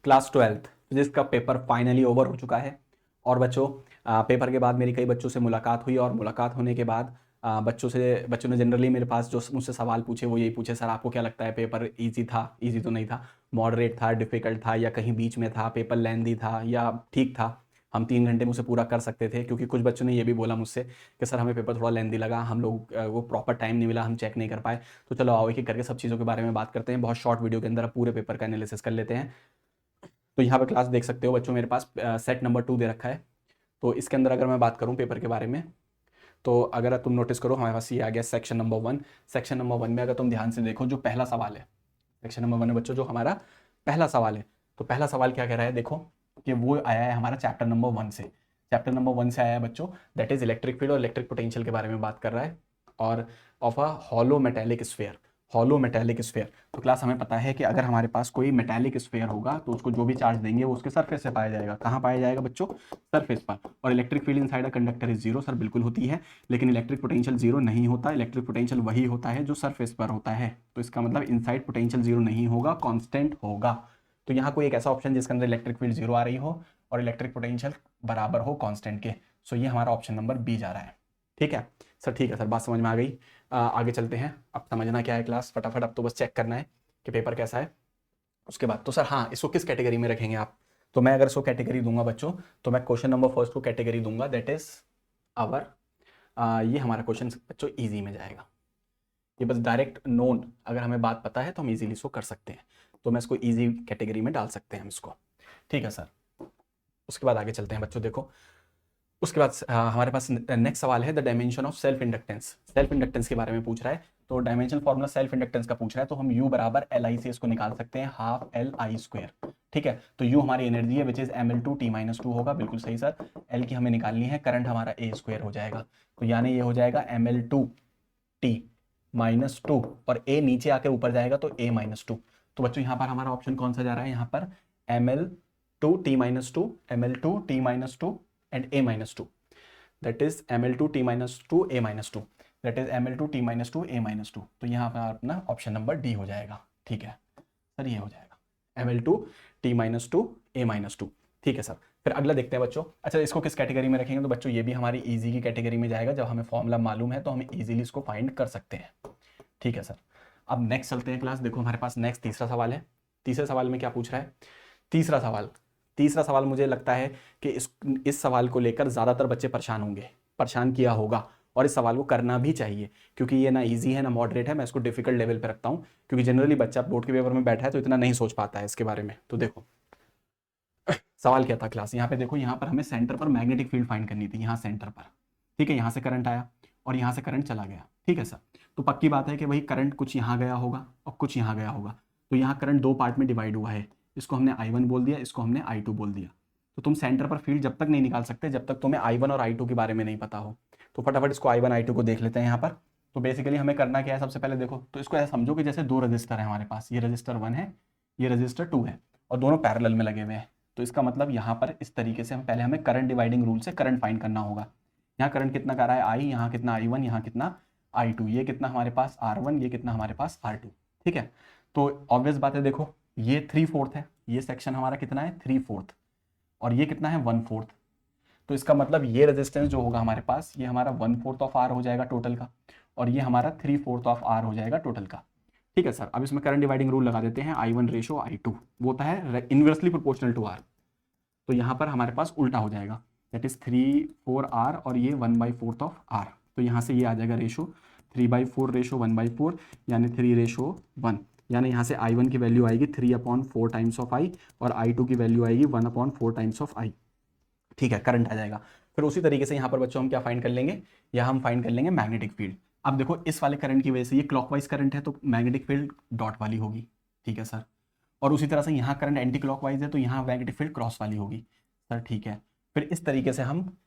Class 12th physics का paper finally over हो चुका है। और बच्चों पेपर के बाद मेरी कई बच्चों से मुलाकात हुई और मुलाकात होने के बाद बच्चों ने जनरली मेरे पास जो मुझसे सवाल पूछे वो यही पूछे, सर आपको क्या लगता है पेपर इजी था? इजी तो नहीं था, मॉडरेट था, डिफिकल्ट था, या कहीं बीच में था, पेपर लेंदी था या ठीक था, हम 3 घंटे में उसे पूरा कर सकते थे? क्योंकि कुछ बच्चों ने ये भी बोला मुझसे कि सर हमें पेपर थोड़ा लेंदी लगा, हम लोग वो प्रॉपर टाइम नहीं मिला, हम चेक नहीं कर पाए। तो चलो आओ एक एक करके सब चीज़ों के बारे में बात करते हैं। बहुत शॉर्ट वीडियो के अंदर आप पूरे पेपर का एनालिसिस कर लेते हैं। तो यहाँ पर क्लास देख सकते हो बच्चों, मेरे पास सेट नंबर 2 दे रखा है। तो इसके अंदर अगर मैं बात करूँ पेपर के बारे में, तो अगर तुम नोटिस करो हमारे पास ये आ गया सेक्शन नंबर 1। सेक्शन नंबर 1 में अगर तुम ध्यान से देखो, जो पहला सवाल है सेक्शन नंबर 1 में बच्चों, जो हमारा पहला सवाल है, तो पहला सवाल क्या कह रहा है? देखो कि वो आया है हमारा चैप्टर नंबर 1 से। चैप्टर नंबर 1 से आया है बच्चों, दैट इज इलेक्ट्रिक फील्ड और इलेक्ट्रिक पोटेंशियल के बारे में बात कर रहा है, और of a hollow metallic sphere. Hollow metallic sphere, तो क्लास हमें पता है कि अगर हमारे पास कोई मेटेलिक स्फीयर होगा तो उसको जो भी चार्ज देंगे वो उसके सरफेस से पाया जाएगा। कहाँ पाया जाएगा बच्चों? सरफेस पर। और electric field inside a conductor is zero, sir बिल्कुल होती है, लेकिन इलेक्ट्रिक पोटेंशियल जीरो नहीं होता। इलेक्ट्रिक पोटेंशियल वही होता है जो सरफेस पर होता है, तो इसका मतलब इनसाइड पोटेंशियल जीरो नहीं होगा, कांस्टेंट होगा। तो यहाँ कोई एक ऐसा ऑप्शन जिसके अंदर इलेक्ट्रिक फील्ड जीरो आ रही हो और इलेक्ट्रिक पोटेंशियल बराबर हो कांस्टेंट के, सो ये हमारा ऑप्शन नंबर बी जा रहा है। ठीक है सर, ठीक है सर, बात समझ में आ गई। आगे चलते हैं। अब समझना क्या है क्लास, फटाफट अब तो बस चेक करना है कि पेपर कैसा है। उसके बाद तो सर हाँ, इसको किस कैटेगरी में रखेंगे आप? तो मैं अगर इसको कैटेगरी दूंगा बच्चों, तो मैं क्वेश्चन नंबर फर्स्ट को कैटेगरी दूंगा, दैट इज आवर ये हमारा क्वेश्चन बच्चों इजी में जाएगा। ये बस डायरेक्ट नोन अगर हमें बात पता है तो हम इजीली इसको कर सकते हैं, तो मैं इसको इजी कैटेगरी में डाल सकते हैं हम इसको। ठीक है सर। उसके बाद आगे चलते हैं बच्चों। देखो उसके बाद हमारे पास नेक्स्ट सवाल है the dimension of self inductance. Self inductance के बारे में पूछ रहा है, तो डायमेंशन फॉर्मूला सेल्फ इंडक्टेंस का पूछ रहा है, तो हम U बराबर LI से इसको निकाल सकते हैं, हाफ LI स्क्वायर। ठीक है, तो U हमारी एनर्जी है विच इज mL2T-2 होगा, बिल्कुल सही सर। L की हमें निकालनी है, करंट हमारा A स्क्वायर हो जाएगा, तो यानी ये हो जाएगा mL2T-2, और A नीचे आके ऊपर जाएगा तो A-2। तो बच्चों यहाँ पर हमारा ऑप्शन कौन सा जा रहा है? यहाँ पर mL2T-2, mL2T-2 and A-2, that is mL2T-2 A-2, that is mL2T-2 A-2। तो यहाँ पर अपना ऑप्शन नंबर डी हो जाएगा। ठीक है सर, ये हो जाएगा mL2T-2 A-2। ठीक है सर। फिर अगला देखते हैं बच्चों। अच्छा, इसको किस कैटेगरी में रखेंगे? तो बच्चों ये भी हमारी इजी की कैटेगरी में जाएगा, जब हमें फॉर्मूला मालूम है तो हम इजीली इसको फाइंड कर सकते हैं। ठीक है सर। अब नेक्स्ट चलते हैं क्लास। देखो हमारे पास नेक्स्ट तीसरा सवाल है। तीसरे सवाल में क्या पूछ रहा है? तीसरा सवाल मुझे लगता है कि इस सवाल को लेकर ज़्यादातर बच्चे परेशान होंगे, परेशान किया होगा, और इस सवाल को करना भी चाहिए, क्योंकि ये ना इजी है ना मॉडरेट है। मैं इसको डिफिकल्ट लेवल पे रखता हूँ, क्योंकि जनरली बच्चा बोर्ड के पेपर में बैठा है तो इतना नहीं सोच पाता है इसके बारे में। तो देखो सवाल क्या था क्लास, यहाँ पे देखो, यहाँ पर हमें सेंटर पर मैग्नेटिक फील्ड फाइंड करनी थी, यहाँ सेंटर पर। ठीक है, यहाँ से करंट आया और यहाँ से करंट चला गया। ठीक है सर, तो पक्की बात है कि वही करंट कुछ यहाँ गया होगा और कुछ यहाँ गया होगा, तो यहाँ करंट दो पार्ट में डिवाइड हुआ है, इसको हमने I1 बोल दिया, इसको हमने I2 बोल दिया। तो तुम सेंटर पर फील्ड जब तक नहीं निकाल सकते जब तक तुम्हें I1 और I2 के बारे में नहीं पता हो। तो फटाफट इसको I1 I2 को देख लेते हैं यहाँ पर। तो बेसिकली हमें करना क्या है, सबसे पहले देखो, तो इसको ऐसा समझो कि जैसे दो रजिस्टर है हमारे पास, ये रजिस्टर 1 है, ये रजिस्टर 2 है, और दोनों पैरेलल में लगे हुए हैं। तो इसका मतलब यहाँ पर इस तरीके से हमें करंट डिवाइडिंग रूल से करंट फाइंड करना होगा। यहाँ करंट कितना कर रहा है? I, यहाँ कितना I1, यहाँ कितना I2, ये कितना हमारे पास R1, ये कितना हमारे पास R2। ठीक है, तो ऑब्वियस बात है, देखो ये 3/4 है, ये सेक्शन हमारा कितना है? 3/4, और ये कितना है? 1/4। तो इसका मतलब ये रेजिस्टेंस जो होगा हमारे पास, ये हमारा 1/4 ऑफ R हो जाएगा टोटल का, और ये हमारा 3/4 ऑफ R हो जाएगा टोटल का। ठीक है सर। अब इसमें करंट डिवाइडिंग रूल लगा देते हैं, I1 रेशो I2, वो होता है इनवर्सली प्रोपोर्शनल टू R। तो यहाँ पर हमारे पास उल्टा हो जाएगा, दैट इज 3/4R और ये 1/4 ऑफ R। तो यहाँ से ये आ जाएगा रेशो 3/4 रेशो 1/4, यानी 3:1, यानी यहाँ से I1 की वैल्यू आएगी 3/4 टाइम्स ऑफ I, और I2 की वैल्यू आएगी 1/4 टाइम्स ऑफ I। ठीक है, करंट आ जाएगा। फिर उसी तरीके से यहाँ पर बच्चों हम क्या फाइंड कर लेंगे? यहाँ हम फाइंड कर लेंगे मैग्नेटिक फील्ड। अब देखो इस वाले करंट की वजह से ये क्लॉकवाइज करंट है, तो मैग्नेटिक फील्ड डॉट वाली होगी। ठीक है सर। और उसी तरह से यहाँ करंट एंटी क्लॉकवाइज है, तो यहाँ मैग्नेटिक फील्ड क्रॉस वाली होगी सर। ठीक है, फिर इस तरीके से हम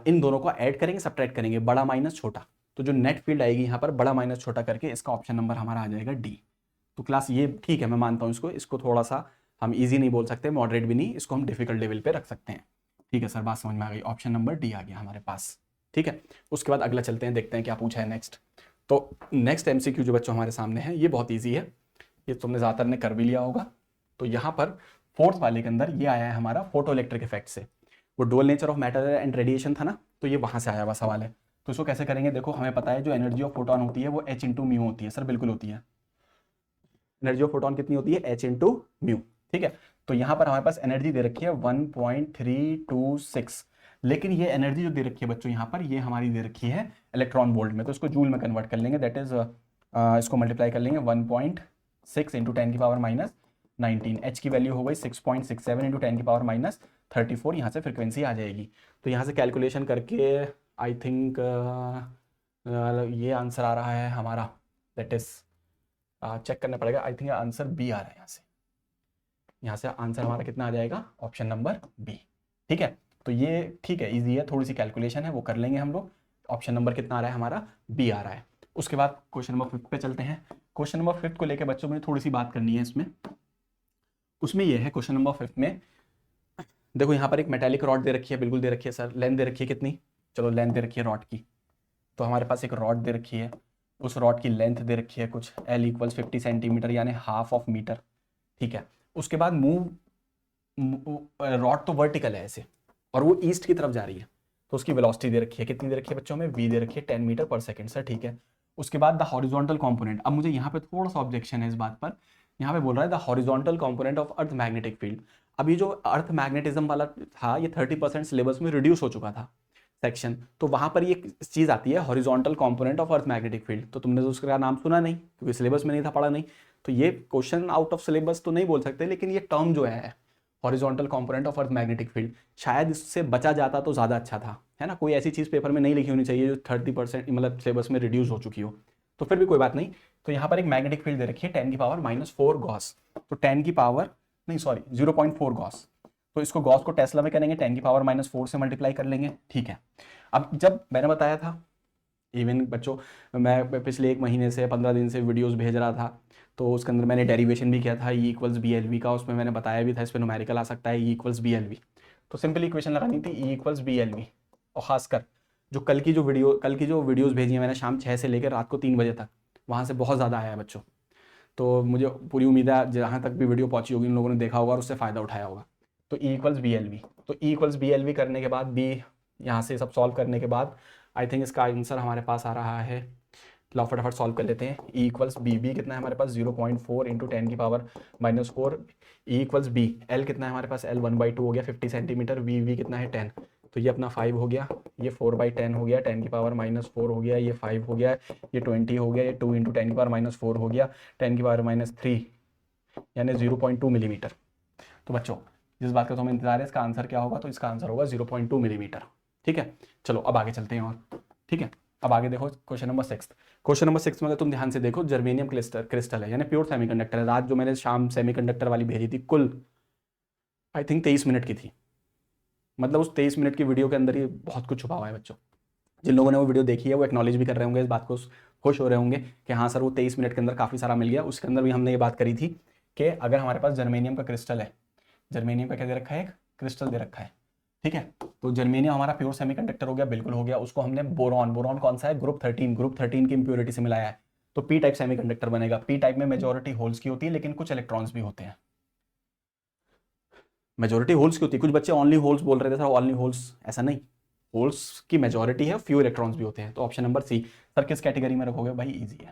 इन दोनों को ऐड करेंगे, सब्ट्रैक्ट करेंगे, बड़ा माइनस छोटा, तो जो नेट फील्ड आएगी यहाँ पर बड़ा माइनस छोटा करके, इसका ऑप्शन नंबर हमारा आ जाएगा डी। तो क्लास ये ठीक है, मैं मानता हूँ इसको थोड़ा सा हम इजी नहीं बोल सकते, मॉडरेट भी नहीं, इसको हम डिफिकल्ट लेवल पे रख सकते हैं। ठीक है सर, बात समझ में आ गई, ऑप्शन नंबर डी आ गया हमारे पास। ठीक है, उसके बाद अगला चलते हैं, देखते हैं क्या पूछा है नेक्स्ट। तो नेक्स्ट MCQ जो बच्चों हमारे सामने है, ये बहुत ईजी है, ये तुमने ज़्यादातर ने कर भी लिया होगा। तो यहाँ पर फोर्थ वाले के अंदर ये आया है हमारा फोटो इलेक्ट्रिक इफेक्ट से, वो dual nature of matter and radiation था ना, तो ये वहाँ से आया हुआ सवाल है। तो इसको कैसे करेंगे, देखो हमें पता है जो एनर्जी ऑफ फोटोन होती है वो h इंटू म्यू होती है, सर बिल्कुल होती है। एनर्जी ऑफ फोटोन कितनी होती है, h इंटू म्यू, ठीक है। तो यहाँ पर हमारे पास एनर्जी दे रखी है 1.326, लेकिन ये एनर्जी जो दे रखी है बच्चों यहाँ पर, ये हमारी दे रखी है इलेक्ट्रॉन वोल्ट में, तो इसको जूल में कन्वर्ट कर लेंगे, दैट इज इसको मल्टीप्लाई कर लेंगे 1.6 इंटू 10 की पावर माइनस 19, एच की वैल्यू हो गई 6.67 इंटू 10 की पावर माइनस 34, यहाँ से फ्रिक्वेंसी आ जाएगी। तो यहाँ से कैलकुलेशन करके आई थिंक ये आंसर आ रहा है हमारा, दैट इज चेक करना पड़ेगा, आई थिंक आंसर बी आ रहा है यहाँ से आंसर हमारा कितना आ जाएगा, ऑप्शन नंबर बी, ठीक है। तो ये ठीक है, इजी है, थोड़ी सी कैलकुलेशन है वो कर लेंगे हम लोग। ऑप्शन नंबर कितना आ रहा है हमारा, बी आ रहा है। उसके बाद क्वेश्चन नंबर 5 पे चलते हैं। क्वेश्चन नंबर 5 को लेकर बच्चों में थोड़ी सी बात करनी है इसमें, उसमें ये है क्वेश्चन नंबर 5 में, देखो यहाँ पर एक मेटालिक रॉड दे रखी है, बिल्कुल दे रखी है सर, लेंथ दे रखी है कितनी, चलो लेंथ दे रखी है रॉड की, तो हमारे पास एक रॉड दे रखी है, उस रॉड की लेंथ दे रखी है कुछ L = 50 सेंटीमीटर यानी हाफ ऑफ मीटर, ठीक है। उसके बाद रॉड तो वर्टिकल है ऐसे और वो ईस्ट की तरफ जा रही है, तो उसकी वेलोसिटी दे रखी है, कितनी दे रखी है बच्चों में, v दे रखी है 10 मीटर पर सेकंड, सर ठीक है। उसके बाद द हॉरिजॉन्टल कंपोनेंट, अब मुझे यहाँ पे थोड़ा सा ऑब्जेक्शन है इस बात पर, यहाँ पे बोल रहा है the horizontal component of earth magnetic field. अब ये जो अर्थ मैग्नेटिज्म वाला था ये 30% सिलेबस में रिड्यूस हो चुका था सेक्शन, तो वहां पर ये चीज आती है horizontal component of earth magnetic field, तो तुमने तो उसका नाम सुना नहीं क्योंकि सिलेबस में नहीं था, पढ़ा नहीं, तो ये क्वेश्चन आउट ऑफ सिलेबस तो नहीं बोल सकते, लेकिन ये टर्म जो है horizontal component of earth magnetic field, शायद इससे बचा जाता तो ज़्यादा अच्छा था, है ना। कोई ऐसी चीज़ पेपर में नहीं लिखी होनी चाहिए जो 30% मतलब सिलेबस में रिड्यूस हो चुकी हो, तो फिर भी कोई बात नहीं। तो यहाँ पर एक मैग्नेटिक फील्ड दे रखी है 10 की पावर -4 गॉस, तो 10 की पावर नहीं सॉरी 0.4 गॉस, तो इसको गॉस को टेस्ला में करेंगे, 10 की पावर -4 से मल्टीप्लाई कर लेंगे, ठीक है। अब जब मैंने बताया था, इवन बच्चों मैं पिछले 1 महीने से 15 दिन से वीडियोस भेज रहा था, तो उसके अंदर मैंने डेरिवेशन भी किया था E = BLV का, उसमें मैंने बताया भी था इस पर न्यूमेरिकल आ सकता है E = BLV, तो सिंपल इक्वेशन लगानी थी E = BLV। और खासकर जो कल की जो वीडियोस भेजी है मैंने शाम 6 से लेकर रात को 3 बजे तक, वहाँ से बहुत ज़्यादा आया है बच्चों, तो मुझे पूरी उम्मीद है जहाँ तक भी वीडियो पहुँची होगी उन लोगों ने देखा होगा और उससे फ़ायदा उठाया होगा। तो E = BLV, तो E = BLV करने के बाद बी यहाँ से सब सॉल्व करने के बाद आई थिंक इसका आंसर हमारे पास आ रहा है, लो फटाफट सॉल्व कर लेते हैं। E = B कितना है हमारे पास 0.4 इंटू 10 की पावर -4, E = B, L कितना है हमारे पास, L 1/2 हो गया 50 सेंटीमीटर, V कितना है 10, तो ये अपना 5 हो गया, ये 4/10 हो गया, 10 की पावर -4 हो गया, ये 5 हो गया, ये 20 हो गया, ये 2 इंटू 10 की पावर -4 हो गया, 10 की पावर -3 यानी 0.2 मिलीमीटर। तो बच्चों जिस बात का तो हमें इंतजार है इसका आंसर क्या होगा, तो इसका आंसर होगा 0.2 मिलीमीटर, ठीक है। चलो अब आगे चलते हैं और, ठीक है। अब आगे देखो क्वेश्चन नंबर 6। क्वेश्चन नंबर 6 में अगर तुम ध्यान से देखो, जर्मेनियम क्रिस्टल है यानी प्योर सेमीकंडक्टर है। रात जो मैंने शाम सेमीकंडक्टर वाली भेजी थी कुल आई थिंक 23 मिनट की थी, मतलब उस 23 मिनट की वीडियो के अंदर ही बहुत कुछ छुपा हुआ है बच्चों। जिन लोगों ने वो वीडियो देखी है वो एक्नॉलेज भी कर रहे होंगे इस बात को, खुश हो रहे होंगे कि हाँ सर वो 23 मिनट के अंदर काफ़ी सारा मिल गया। उसके अंदर भी हमने ये बात करी थी कि अगर हमारे पास जर्मेनियम का क्रिस्टल है, जर्मेनियम का क्या दे रखा है, एक क्रिस्टल दे रखा है, ठीक है। तो जर्मेनियम हमारा प्योर सेमीकंडक्टर हो गया, बिल्कुल हो गया। उसको हमने बोरॉन कौन सा है, ग्रुप 13 की इंप्योरिटी से मिलाया है, तो पी टाइप सेमीकंडक्टर बनेगा। पी टाइप में मेजोरिटी होल्स की होती है लेकिन कुछ इलेक्ट्रॉन्स भी होते हैं, मेजोरिटी होल्स की होती है। कुछ बच्चे ओनली होल्स बोल रहे थे सर, ओनली होल्स ऐसा नहीं, होल्स की मेजोरिटी है, फ्यू इलेक्ट्रॉन्स भी होते हैं। तो ऑप्शन नंबर सी सर किस कैटेगरी में रखोगे भाई, इजी है,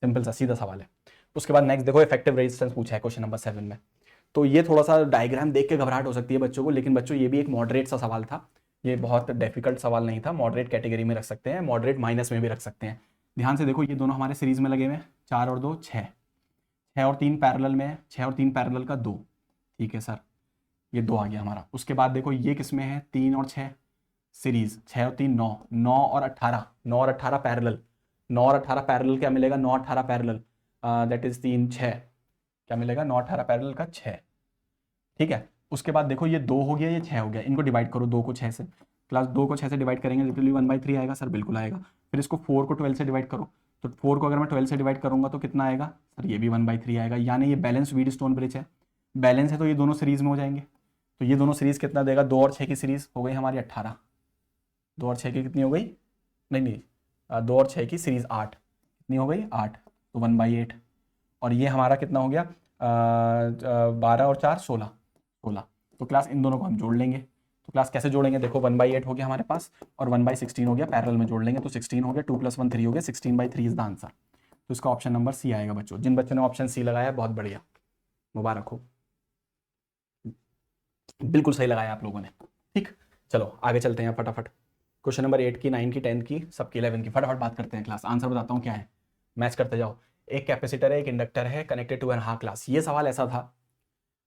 सिंपल सा सीधा सवाल है। उसके बाद नेक्स्ट देखो इफेक्टिव रेजिस्टेंस पूछा है क्वेश्चन नंबर 7 में, तो ये थोड़ा सा डायग्राम देख के घबराहट हो सकती है बच्चों को, लेकिन बच्चों ये भी एक मॉडरेट सा सवाल था, ये बहुत डिफिकल्ट सवाल नहीं था, मॉडरेट कैटेगरी में रख सकते हैं, मॉडरेट माइनस में भी रख सकते हैं। ध्यान से देखो ये दोनों हमारे सीरीज में लगे हुए हैं, 4 और 2 6, 6 और 3 पैरेलल में है, 6 और 3 पैरेलल का 2, ठीक है सर, ये 2 आ गया हमारा। उसके बाद देखो ये किस में है, 3 और 6 सीरीज, 6 और 3 9, 9 और 18, 9 और 18 पैरेलल, 9 और 18 पैरेलल क्या मिलेगा, 9 18 पैरेलल दैट इज 3 6, क्या मिलेगा 9 18 पैरेलल का 6, ठीक है। उसके बाद देखो ये 2 हो गया, ये 6 हो गया, इनको डिवाइड करो 2 को 6 से, क्लास 2 को 6 से डिवाइड करेंगे लिटरली 1/3 आएगा सर, बिल्कुल आएगा। फिर इसको 4 को 12 से डिवाइड करो, तो 4 को अगर मैं 12 से डिवाइड करूंगा तो कितना आएगा सर, ये भी 1/3 आएगा, यानी ये बैलेंस व्हीटस्टोन ब्रिज है, बैलेंस है तो ये दोनों सीरीज में हो जाएंगे। तो ये दोनों सीरीज कितना देगा, 2 और 6 की सीरीज हो गई हमारी 18, 2 और 6 की कितनी हो गई, नहीं 2 और 6 की सीरीज 8, कितनी हो गई 8, तो 1/8। और ये हमारा कितना हो गया 12 और 4 16, 16। तो क्लास इन दोनों को हम जोड़ लेंगे। तो क्लास कैसे जोड़ेंगे, देखो 1/8 हो गया हमारे पास और 1/16 हो गया, पैरेलल में जोड़ लेंगे तो 16 हो गया, 2 + 1 3 हो गया, 16/3 इज द आंसर। तो इसका ऑप्शन नंबर सी आएगा बच्चों। जिन बच्चों ने ऑप्शन सी लगाया बहुत बढ़िया, मुबारक हो, बिल्कुल सही लगाया आप लोगों ने। ठीक, चलो आगे चलते हैं फटाफट। क्वेश्चन नंबर 8 की, 9 की, 10 की, सबकी 11 की फटाफट बात करते हैं क्लास। आंसर बताता हूँ क्या है, मैच करते जाओ। एक कैपेसिटर है, एक इंडक्टर है, कनेक्टेड टू एन हाँ क्लास। ये सवाल ऐसा था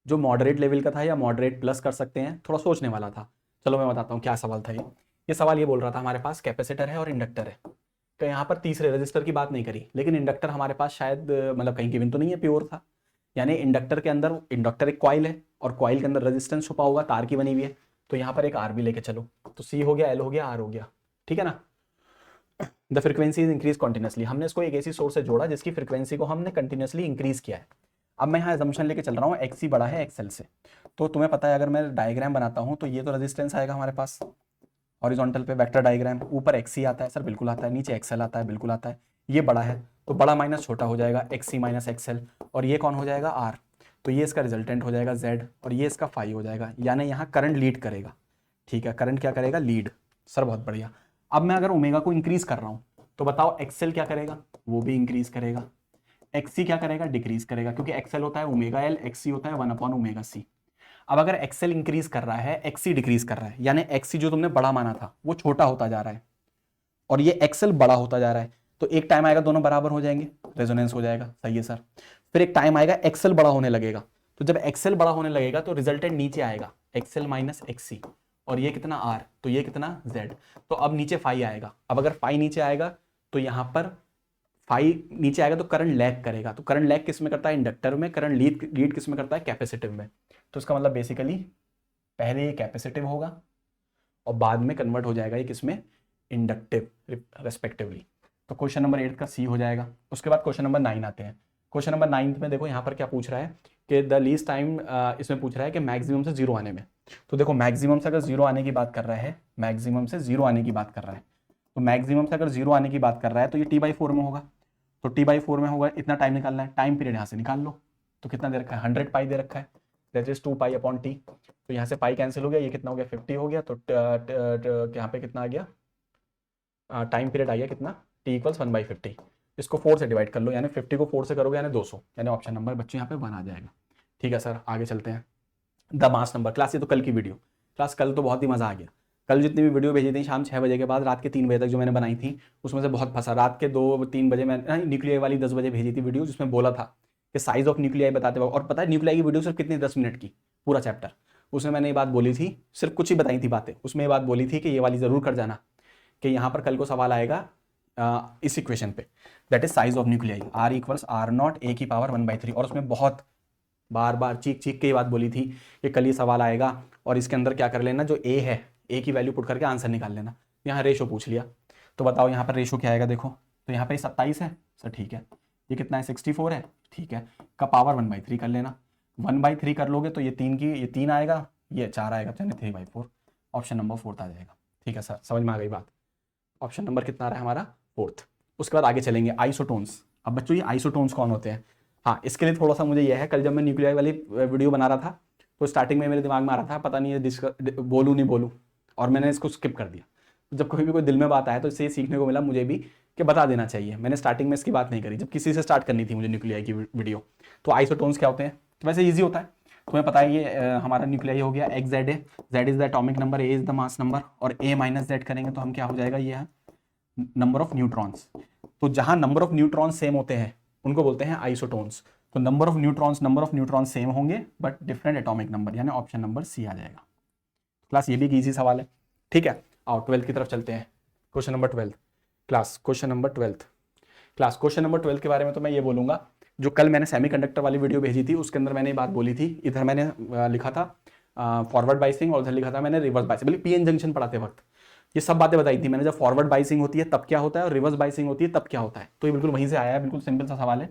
जो मॉडरेट लेवल का था या मॉडरेट प्लस कर सकते हैं, थोड़ा सोचने वाला था। चलो मैं बताता हूँ क्या सवाल था ये सवाल ये बोल रहा था हमारे पास कैपेसिटर है और इंडक्टर है। तो यहाँ पर तीसरे रजिस्टर की बात नहीं करी, लेकिन इंडक्टर हमारे पास शायद मतलब कहीं गिवन तो नहीं है, प्योर था। यानी इंडक्टर के अंदर, इंडक्टर एक कॉइल है और कॉइल के अंदर रेजिस्टेंस छुपा होगा, तार की बनी हुई है। तो यहाँ पर एक आर भी लेके चलो, तो सी हो गया, एल हो गया, आर हो गया, ठीक है ना। The frequency is increase continuously, हमने इसको एक ऐसी सोर्स से जोड़ा जिसकी फ्रिक्वेंसी को हमने कंटिन्यूसली इंक्रीज किया है। अब मैं यहाँ एजम्पशन लेके चल रहा हूँ एक्सी बड़ा है एक्सएल से। तो तुम्हें पता है अगर मैं डायग्राम बनाता हूँ तो ये तो रेजिस्टेंस आएगा हमारे पास हॉरिजॉन्टल पे, वेक्टर डायग्राम, ऊपर एक्सी आता है सर, बिल्कुल आता है, नीचे एक्सएल आता है, बिल्कुल आता है। ये बड़ा है तो बड़ा माइनस छोटा हो जाएगा, एक्सी माइनस एक्सएल, और ये कौन हो जाएगा, आर। तो ये इसका रिजल्टेंट हो जाएगा जेड, और ये इसका फाई हो जाएगा, यानी यहाँ करंट लीड करेगा। ठीक है, करंट क्या करेगा, लीड। सर बहुत बढ़िया। अब मैं अगर ओमेगा को इंक्रीज कर रहा हूँ तो बताओ एक्सएल क्या करेगा, वो भी इंक्रीज करेगा। एक्सी क्या करेगा, डिक्रीज करेगा, क्योंकि एक्सएल होता है ओमेगा एल, एक्सी होता है 1/ओमेगा सी। अब अगर एक्सएल इंक्रीज कर रहा है, एक्सी डिक्रीज कर रहा है, यानी एक्सी जो तुमने बड़ा माना था वो छोटा होता जा रहा है और ये एक्सएल बड़ा होता जा रहा है। तो एक टाइम आएगा दोनों बराबर हो जाएंगे, रेजोनेंस हो जाएगा, सही है सर। फिर एक टाइम आएगा एक्सएल बड़ा होने लगेगा, तो जब एक्सएल बड़ा होने लगेगा तो रिजल्टेंट नीचे आएगा, एक्सएल माइनस एक्सी, और ये कितना आर, तो ये कितना जेड। तो अब नीचे फाई आएगा। अब अगर फाई नीचे आएगा तो यहां पर फाई नीचे आएगा तो करंट लैग करेगा। तो करंट लैग किस में करता है, इंडक्टर में। करंट लीड किस में करता है, कैपेसिटिव में। तो इसका मतलब बेसिकली पहले ये कैपेसिटिव होगा और बाद में कन्वर्ट हो जाएगा ये किसमें, इंडक्टिव रेस्पेक्टिवली। तो क्वेश्चन नंबर 8 का सी हो जाएगा। उसके बाद क्वेश्चन नंबर 9 आते हैं। क्वेश्चन नंबर 9 में देखो यहाँ पर क्या पूछ रहा है कि द लीस्ट टाइम, इसमें पूछ रहा है कि मैक्सिमम से जीरो आने में। तो देखो मैक्सिमम से अगर जीरो आने की बात कर रहा है, मैक्सिमम से जीरो आने की बात कर रहा है, तो मैक्सिमम से अगर जीरो आने की बात कर रहा है तो ये t/4 में होगा। तो t/4 में होगा, इतना टाइम निकालना है, टाइम पीरियड यहाँ से निकाल लो। तो कितना दे रखा है, 100 पाई दे रखा है, दैट इज 2π/t। तो यहाँ से पाई कैंसिल हो गया, ये कितना हो गया, 50 हो गया। तो यहाँ पे कितना आ गया, टाइम पीरियड आ गया कितना, t = 1/50। इसको 4 से डिवाइड कर लो, यानी 50 को 4 से करोगे यानी 200, यानी ऑप्शन नंबर बच्चों यहाँ पे 1 आ जाएगा। ठीक है सर, आगे चलते हैं। द मास नंबर क्लास, ये तो कल की वीडियो क्लास, कल तो बहुत ही मज़ा आ गया। कल जितनी भी वीडियो भेजी थी शाम 6 बजे के बाद रात के 3 बजे तक जो मैंने बनाई थी, उसमें से बहुत फंसा। रात के 2-3 बजे मैंने न्यूक्लियाई वाली 10 बजे भेजी थी वीडियो, जिसमें बोला था कि साइज ऑफ न्यूक्लियाई बताते वक्त, और पता है न्यूक्लियाई की वीडियो सिर्फ कितनी, 10 मिनट की, पूरा चैप्टर। उसमें मैंने ये बात बोली थी, सिर्फ कुछ ही बताई थी बातें, उसमें ये बात बोली थी कि ये वाली ज़रूर कर जाना, कि यहाँ पर कल को सवाल आएगा इस इक्वेशन पे, that is size of nuclei, R = R0 A⁻⁴ और उसमें बहुत बार बार चीख चीख के ये बात बोली थी कि कल ये सवाल आएगा और इसके अंदर क्या कर लेना, जो ए है, ए की वैल्यू पुट करके आंसर निकाल लेना। यहाँ रेशो पूछ लिया, तो बताओ यहाँ पर रेशो क्या आएगा, देखो तो यहाँ पे 27 है सर, ठीक है। ये कितना है, 64 है, ठीक है। का पावर 1/3 कर लेना, 1/3 कर लोगे तो ये 3 आएगा, ये 4 आएगा, यानी 3/4। ऑप्शन नंबर 4 आ जाएगा। ठीक है सर, समझ में आ गई बात। ऑप्शन नंबर कितना आ रहा है हमारा, 4। उसके बाद आगे चलेंगे, आइसोटोन्स। अब बच्चों ये आइसोटोन्स कौन होते हैं, हाँ इसके लिए थोड़ा सा मुझे यह है, कल जब मैं न्यूक्लियाई वाली वीडियो बना रहा था तो स्टार्टिंग में मेरे दिमाग में आ रहा था पता नहीं ये बोलूँ नहीं बोलूँ, और मैंने इसको स्किप कर दिया। तो जब कभी भी कोई दिल में बात आए तो इससे सीखने को मिला मुझे भी कि बता देना चाहिए। मैंने स्टार्टिंग में इसकी बात नहीं करी, जब किसी से स्टार्ट करनी थी मुझे न्यूक्लियाई की वीडियो। तो आइसोटोन्स क्या होते हैं, तो वैसे ईजी होता है, तुम्हें पता है ये हमारा न्यूक्लियाई हो गया एक्स जेड है, Z is the atomic number, A is the mass number, और ए माइनस जेड करेंगे तो हम क्या हो जाएगा, ये है नंबर ऑफ न्यूट्रॉन्स। तो जहां नंबर ऑफ न्यूट्रॉन्स सेम होते हैं उनको बोलते हैं आइसोटोन्स। तो नंबर ऑफ न्यूट्रॉन्स सेम होंगे बट डिफरेंट एटॉमिक नंबर, यानी ऑप्शन नंबर सी आ जाएगा। क्लास ये भी एक इजी सवाल है, ठीक है। आओ 12th की तरफ चलते हैं। Question number 12 class, question number 12 class, question number 12 के बारे में तो मैं ये बोलूंगा, जो कल मैंने सेमीकंडक्टर वाली वीडियो भेजी थी उसके अंदर मैंने ये बात बोली थी। इधर मैंने लिखा था फॉरवर्ड बाइसिंग और उधर लिखा था मैंने रिवर्स बाइसिंग, बल्कि पीएन जंक्शन पढ़ाते वक्त ये सब बातें बताई थी मैंने। जब फॉरवर्ड बाइसिंग होती है तब क्या होता है और रिवर्स बाइसिंग होती है तब क्या होता है, तो ये बिल्कुल वहीं से आया है। बिल्कुल सिंपल सा सवाल है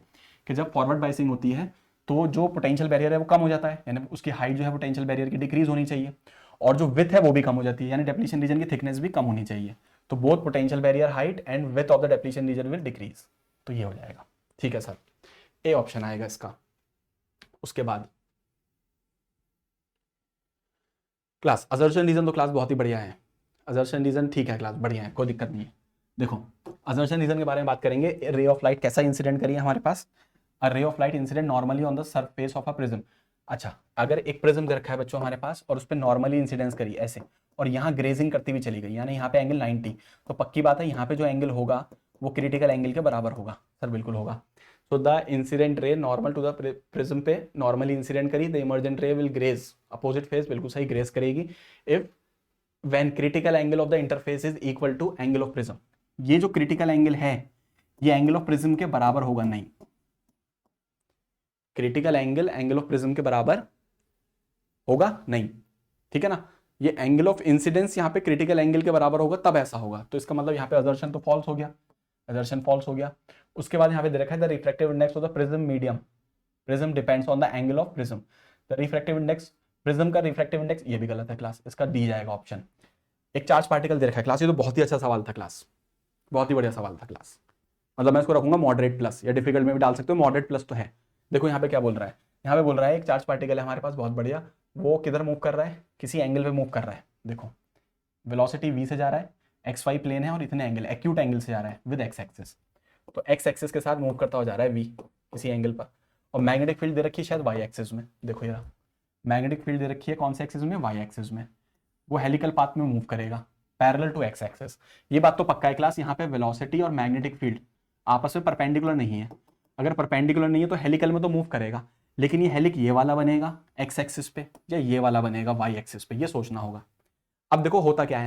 कि जब फॉरवर्ड बाइसिंग होती है तो जो पोटेंशियल बैरियर है वो कम हो जाता है, यानी उसकी हाइट जो है पोटेंशियल बैरियर की डिक्रीज होनी चाहिए, और जो विथ है वो भी कम हो जाती है, यानी डेप्लीशन रीजन की थिकनेस भी कम होनी चाहिए। तो both potential barrier height and width of the depletion region will decrease. तो ये हो जाएगा, ठीक है सर, ए ऑप्शन आएगा इसका। उसके बाद क्लास असर्शन रीजन, तो क्लास बहुत ही बढ़िया है, असर्शन रीजन ठीक है क्लास, बढ़िया है, कोई दिक्कत नहीं है। देखो असर्शन रीजन के बारे में बात करेंगे, रे ऑफ लाइट कैसा इंसिडेंट करिए हमारे पास, a ray of light incident normally on the surface of a prism. अच्छा, अगर एक प्रिज्म दे रखा है बच्चों हमारे पास और उस पर नॉर्मली इंसिडेंस करी ऐसे, और यहाँ ग्रेजिंग करती हुई चली गई, यानी यहाँ पे एंगल 90, तो पक्की बात है यहाँ पे जो एंगल होगा वो क्रिटिकल एंगल के बराबर होगा, सर बिल्कुल होगा। So the incident ray normal to the prism पे नॉर्मली इंसिडेंट करी, the emergent ray will graze opposite face, बिल्कुल सही, ग्रेज करेगी if when critical angle of the interface is equal to angle of prism. ये जो critical angle है ये angle of prism के बराबर होगा नहीं, critical angle angle of prism के बराबर होगा नहीं, ठीक है ना। ये एंगल ऑफ इंसिडेंस यहाँ पे क्रिटिकल एंगल के बराबर होगा तब ऐसा होगा, तो इसका मतलब यहाँ पे असर्शन तो फॉल्स हो गया, असर्शन फॉल्स हो गया। उसके बाद यहाँ पे दे रखा है the refractive index of the prism medium, prism depends on the angle of prism, the refractive index, prism का रिफ्रैक्टिव इंडेक्स, ये भी गलत है क्लास, इसका डी जाएगा ऑप्शन। एक चार्ज पार्टिकल दे रखा है क्लास, ये तो बहुत ही अच्छा सवाल था क्लास, बहुत ही बढ़िया सवाल था क्लास, मतलब मैं इसको रखूंगा मॉडरेट प्लस, या डिफिकल्ट में भी डाल सकते हो, मॉडरेट प्लस तो है। देखो यहाँ पे क्या बोल रहा है, यहाँ पे बोल रहा है एक चार्ज पार्टिकल है हमारे पास बहुत बढ़िया, वो किधर मूव कर रहा है, किसी एंगल पे मूव कर रहा है, देखो वेलोसिटी v से जा रहा है, एक्स वाई प्लेन है और इतने एंगल, एक्यूट एंगल से जा रहा है विद एक्स एक्सिस, तो एक्स एक्सिस के साथ मूव करता हुआ जा रहा है v किसी एंगल पर, और मैग्नेटिक फील्ड दे रखी है शायद वाई एक्सिस में, देखो यार मैग्नेटिक फील्ड दे रखी है कौन से एक्सिस में, वाई एक्सिस में, वो हेलिकल पाथ में मूव करेगा पैरेलल टू एक्स एक्सिस। ये बात तो पक्का है क्लास, यहाँ पे वेलोसिटी और मैग्नेटिक फील्ड आपस में परपेंडिकुलर नहीं है, अगर परपेंडिकुलर नहीं है तो हेलिकल में तो मूव करेगा, लेकिन ये हेलिक ये वाला बनेगा एक्स एक्सिस पे या ये वाला बनेगा वाई एक्सिस पे, ये सोचना होगा। अब देखो होता क्या है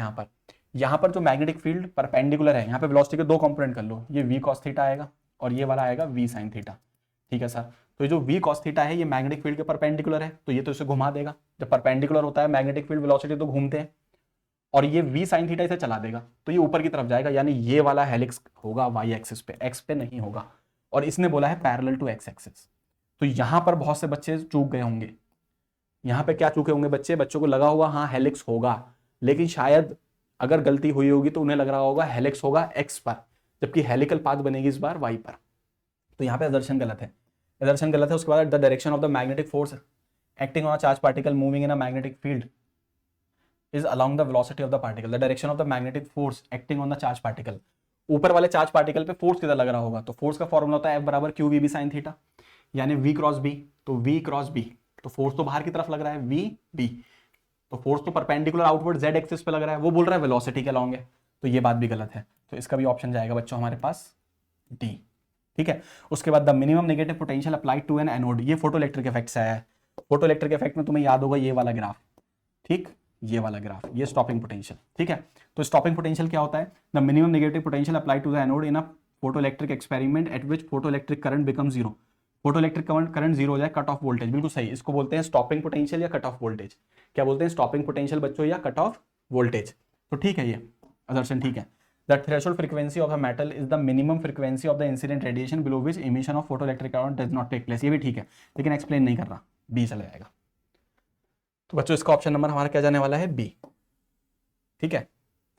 यहाँ पर जो मैग्नेटिक फील्ड परपेंडिकुलर है, यहाँ पे वेलोसिटी के दो कंपोनेंट कर लो, ये v cos थीटा आएगा और ये वाला आएगा v sin थीटा, ठीक है सर। तो ये जो v cos थीटा है ये मैग्नेटिक फील्ड के परपेंडिकुलर है, तो ये तो इसे घुमा देगा, जब परपेंडिकुलर होता है मैग्नेटिक फील्ड वेलोसिटी तो घूमते हैं, और ये v sin थीटा इसे चला देगा, तो ये ऊपर की तरफ जाएगा, यानी ये वाला हेलिक्स होगा वाई एक्सिस पे, एक्स पे नहीं होगा, और इसने बोला है पैरेलल टू एक्स एक्सिस। तो यहाँ पर बहुत से बच्चे चूक गए होंगे, यहाँ पे क्या चूके होंगे बच्चे, बच्चों को लगा हुआ हाँ हेलिक्स होगा, लेकिन शायद अगर गलती हुई होगी तो उन्हें लग रहा होगा हेलिक्स होगा एक्स पर, जबकि हेलिकल पाथ बनेगी इस बार वाई पर, तो यहाँ पे असर्शन गलत है, असर्शन गलत है। उसके बाद the direction of the magnetic force acting on a charge particle moving in a magnetic field is along the velocity of the particle, the direction of the magnetic force acting on the charge particle, ऊपर वाले charge particle पे force किधर लग रहा होगा, तो force का formula होता है F बराबर Q V B sine theta, यानी V क्रॉस बी, तो V क्रॉस बी, तो फोर्स तो बाहर की तरफ लग रहा है V B, तो फोर्स तो परपेंडिकुलर आउटवर्ड Z एक्सिस पे लग रहा है, वो बोल रहा है वेलोसिटी के अलॉन्ग है, तो ये बात भी गलत है, तो इसका भी ऑप्शन जाएगा बच्चों हमारे पास D, ठीक है। उसके बाद the minimum negative potential applied to an anode, ये फोटो इलेक्ट्रिक इफेक्ट से आया है, फोटो इलेक्ट्रिक इफेक्ट में तुम्हें याद होगा ये वाला ग्राफ, ठीक, ये वाला ग्राफ, ये स्टॉपिंग पोटेंशियल, ठीक है। तो स्टॉपिंग पोटेंशियल क्या होता है, the minimum negative potential applied to the anode in a photoelectric experiment at which photoelectric current become zero, photoelectric current zero हो जाए, कट ऑफ वोल्टेज, बिल्कुल सही, इसको बोलते हैं स्टॉपिंग पोटेंशियल या कट ऑफ वोल्टेज, क्या बोलते हैं स्टॉपिंग पोटेंशियल बच्चों या कट ऑफ वोल्टेज, तो ठीक है ये असर्शन ठीक है। The threshold frequency of a metal is the minimum frequency of the incident radiation below which emission of photoelectric current does not take place, ये भी ठीक है, लेकिन एक्सप्लेन नहीं कर रहा, बी चला जाएगा। तो बच्चों इसका ऑप्शन नंबर हमारा क्या जाने वाला है, बी, ठीक है,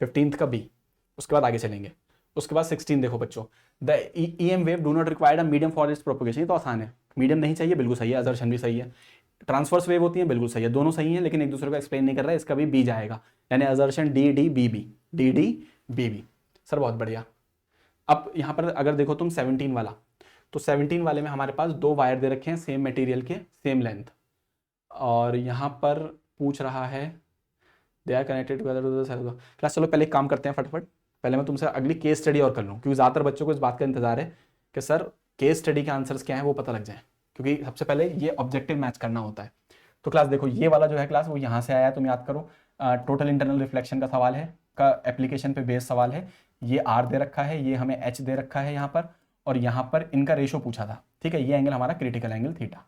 15th का बी। उसके बाद आगे चलेंगे, उसके बाद 16 देखो बच्चों, the EM wave do not required a medium for its propagation, ये तो आसान है, मीडियम नहीं चाहिए, बिल्कुल सही है, असर्शन भी सही है, ट्रांसवर्स वेव होती है, बिल्कुल सही है, दोनों सही है, लेकिन एक दूसरे को एक्सप्लेन नहीं कर रहा है, इसका भी बी जाएगा, यानी assertion D D B B, D D B B, sir बहुत बढ़िया। अब यहाँ पर अगर देखो तुम 17 वाला, तो 17 वाले में हमारे पास दो वायर दे रखे हैं सेम मटेरियल के, सेम लेंथ, और यहाँ पर पूछ रहा है they are connected together to the cell class. चलो पहले एक काम करते हैं फटाफट, पहले मैं तुमसे अगली केस स्टडी और कर लूँ, क्योंकि ज़्यादातर बच्चों को इस बात का इंतजार है कि सर केस स्टडी के आंसर्स क्या हैं वो पता लग जाए, क्योंकि सबसे पहले ये ऑब्जेक्टिव मैच करना होता है। तो क्लास देखो ये वाला जो है क्लास वो यहाँ से आया है, तुम याद करो, टोटल इंटरनल रिफ्लेक्शन का सवाल है, का एप्लीकेशन पे बेस्ड सवाल है, ये आर दे रखा है, ये हमें एच दे रखा है यहाँ पर, और यहाँ पर इनका रेशो पूछा था, ठीक है, ये एंगल हमारा क्रिटिकल एंगल थीटा,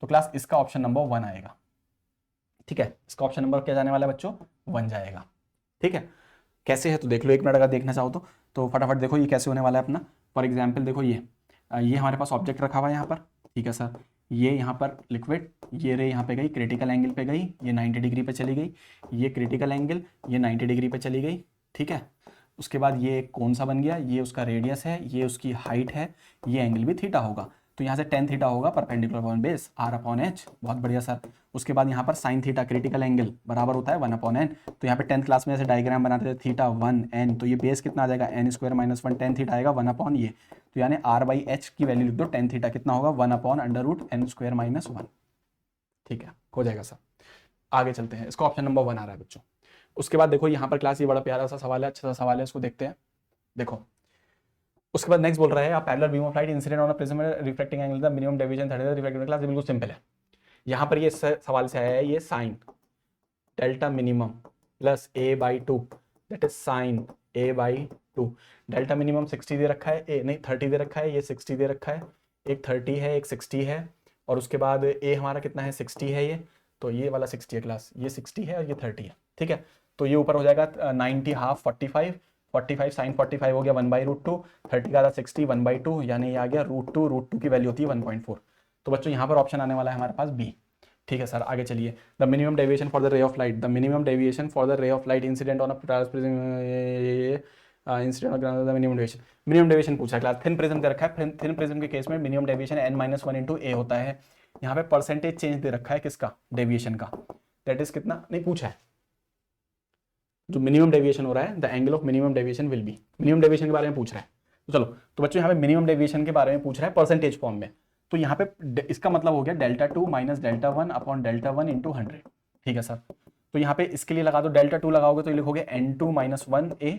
तो क्लास इसका ऑप्शन नंबर 1 आएगा, ठीक है, इसका ऑप्शन नंबर क्या जाने वाला है बच्चों, 1 जाएगा, ठीक है। कैसे है तो देख लो, एक मिनट अगर देखना चाहो तो फटाफट देखो ये कैसे होने वाला है अपना। फॉर एग्जाम्पल देखो ये हमारे पास ऑब्जेक्ट रखा हुआ है यहाँ पर, ठीक है सर, ये यहाँ पर लिक्विड, ये रे यहाँ पे गई, क्रिटिकल एंगल पे गई, ये 90 डिग्री पे चली गई, ये क्रिटिकल एंगल, ये 90 डिग्री पे चली गई, ठीक है। उसके बाद ये कौन सा बन गया, ये उसका रेडियस है, ये उसकी हाइट है, ये एंगल भी थीटा होगा, तो यहाँ से टेन थीटा होगा perpendicular upon base R upon H, बहुत बढ़िया सर। उसके बाद यहाँ पर साइन थीटा क्रिटिकल एंगल बराबर होता है 1 अपॉन एन। तो यहाँ पे 10th क्लास में ऐसे डायग्राम बनाते थे थीटा 1 एन, तो ये बेस कितना आ जाएगा N square minus 1, tan theta आएगा 1 अपॉन ये, तो यानी आर बाई एच की वैल्यू लिख दो, टेन थीटा कितना होगा 1 upon under root N square minus 1। ठीक है, हो जाएगा सर। आगे चलते हैं, इसका ऑप्शन नंबर 1 आ रहा है बच्चों। उसके बाद देखो यहाँ पर क्लास, ये बड़ा प्यारा सा सवाल है, अच्छा सा सवाल है, इसको देखते हैं। देखो उसके बाद नेक्स्ट बोल रहा है आप parallel beam of light incident on a prism reflecting angle the minimum deviation 30 reflecting class, बिल्कुल सिंपल है। यहाँ पर ये सवाल से आया है, ये sine delta minimum plus A by two, that is sine A by two. Delta minimum 60 दे रखा है, ए नहीं 30 दे रखा है, ये 60 दे रखा है, एक 30 है एक 60 है, और उसके बाद ए हमारा कितना है 60 है ये, तो ये वाला 60 है क्लास, ये 60 है और ये 30 है। ठीक है, तो ये ऊपर हो जाएगा 90 हाफ 45, 45 साइन 45 हो गया 1/√2, 30 का था 60 1/2, यानी ये आ गया √2 की वैल्यू होती है 1.4। तो बच्चों यहाँ पर ऑप्शन आने वाला है हमारे पास बी। ठीक है सर, आगे चलिए। The minimum deviation for the रे of light, the minimum deviation for the रे of light incident on a incident of the minimum deviation, minimum deviation पूछा क्लास। थिन प्रिज्म का रखा है, थिन प्रिज्म के केस में मिनिमम डेविएशन n-1 इंटू ए होता है। यहाँ पे परसेंटेज चेंज दे रखा है किसका, डेविएशन का, दैट इज कितना नहीं पूछा है, जो मिनिमम डेविएशन हो रहा है the angle of minimum deviation will be, minimum deviation के बारे में पूछ रहा है। तो चलो, तो बच्चों यहाँ पे मिनिमम डेविएशन के बारे में पूछ रहा है परसेंटेज फॉर्म में, तो यहाँ पे इसका मतलब हो गया delta 2 minus delta 1 upon delta 1 into 100। ठीक है सर, तो यहाँ पे इसके लिए लगा दो, डेल्टा 2 लगाओगे तो ये लिखोगे n2 minus 1 A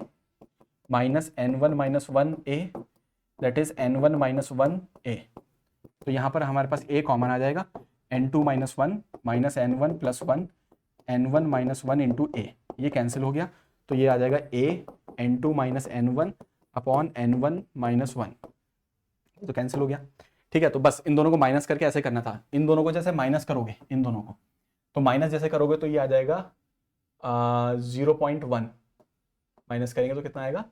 minus n1 minus 1 A, that is n1 minus 1 ए। तो यहाँ पर हमारे पास a कॉमन आ जाएगा, n2 minus 1 minus n1 plus 1 n1 minus 1 into a, ये कैंसिल हो गया, तो ये आ जाएगा a n2 minus n1 upon n1 minus 1, तो कैंसिल हो गया। ठीक है, तो बस इन दोनों को माइनस करके ऐसे करना था, इन दोनों को जैसे माइनस करोगे इन दोनों को, तो माइनस जैसे करोगे तो ये आ जाएगा 0.1, माइनस करेंगे तो कितना आएगा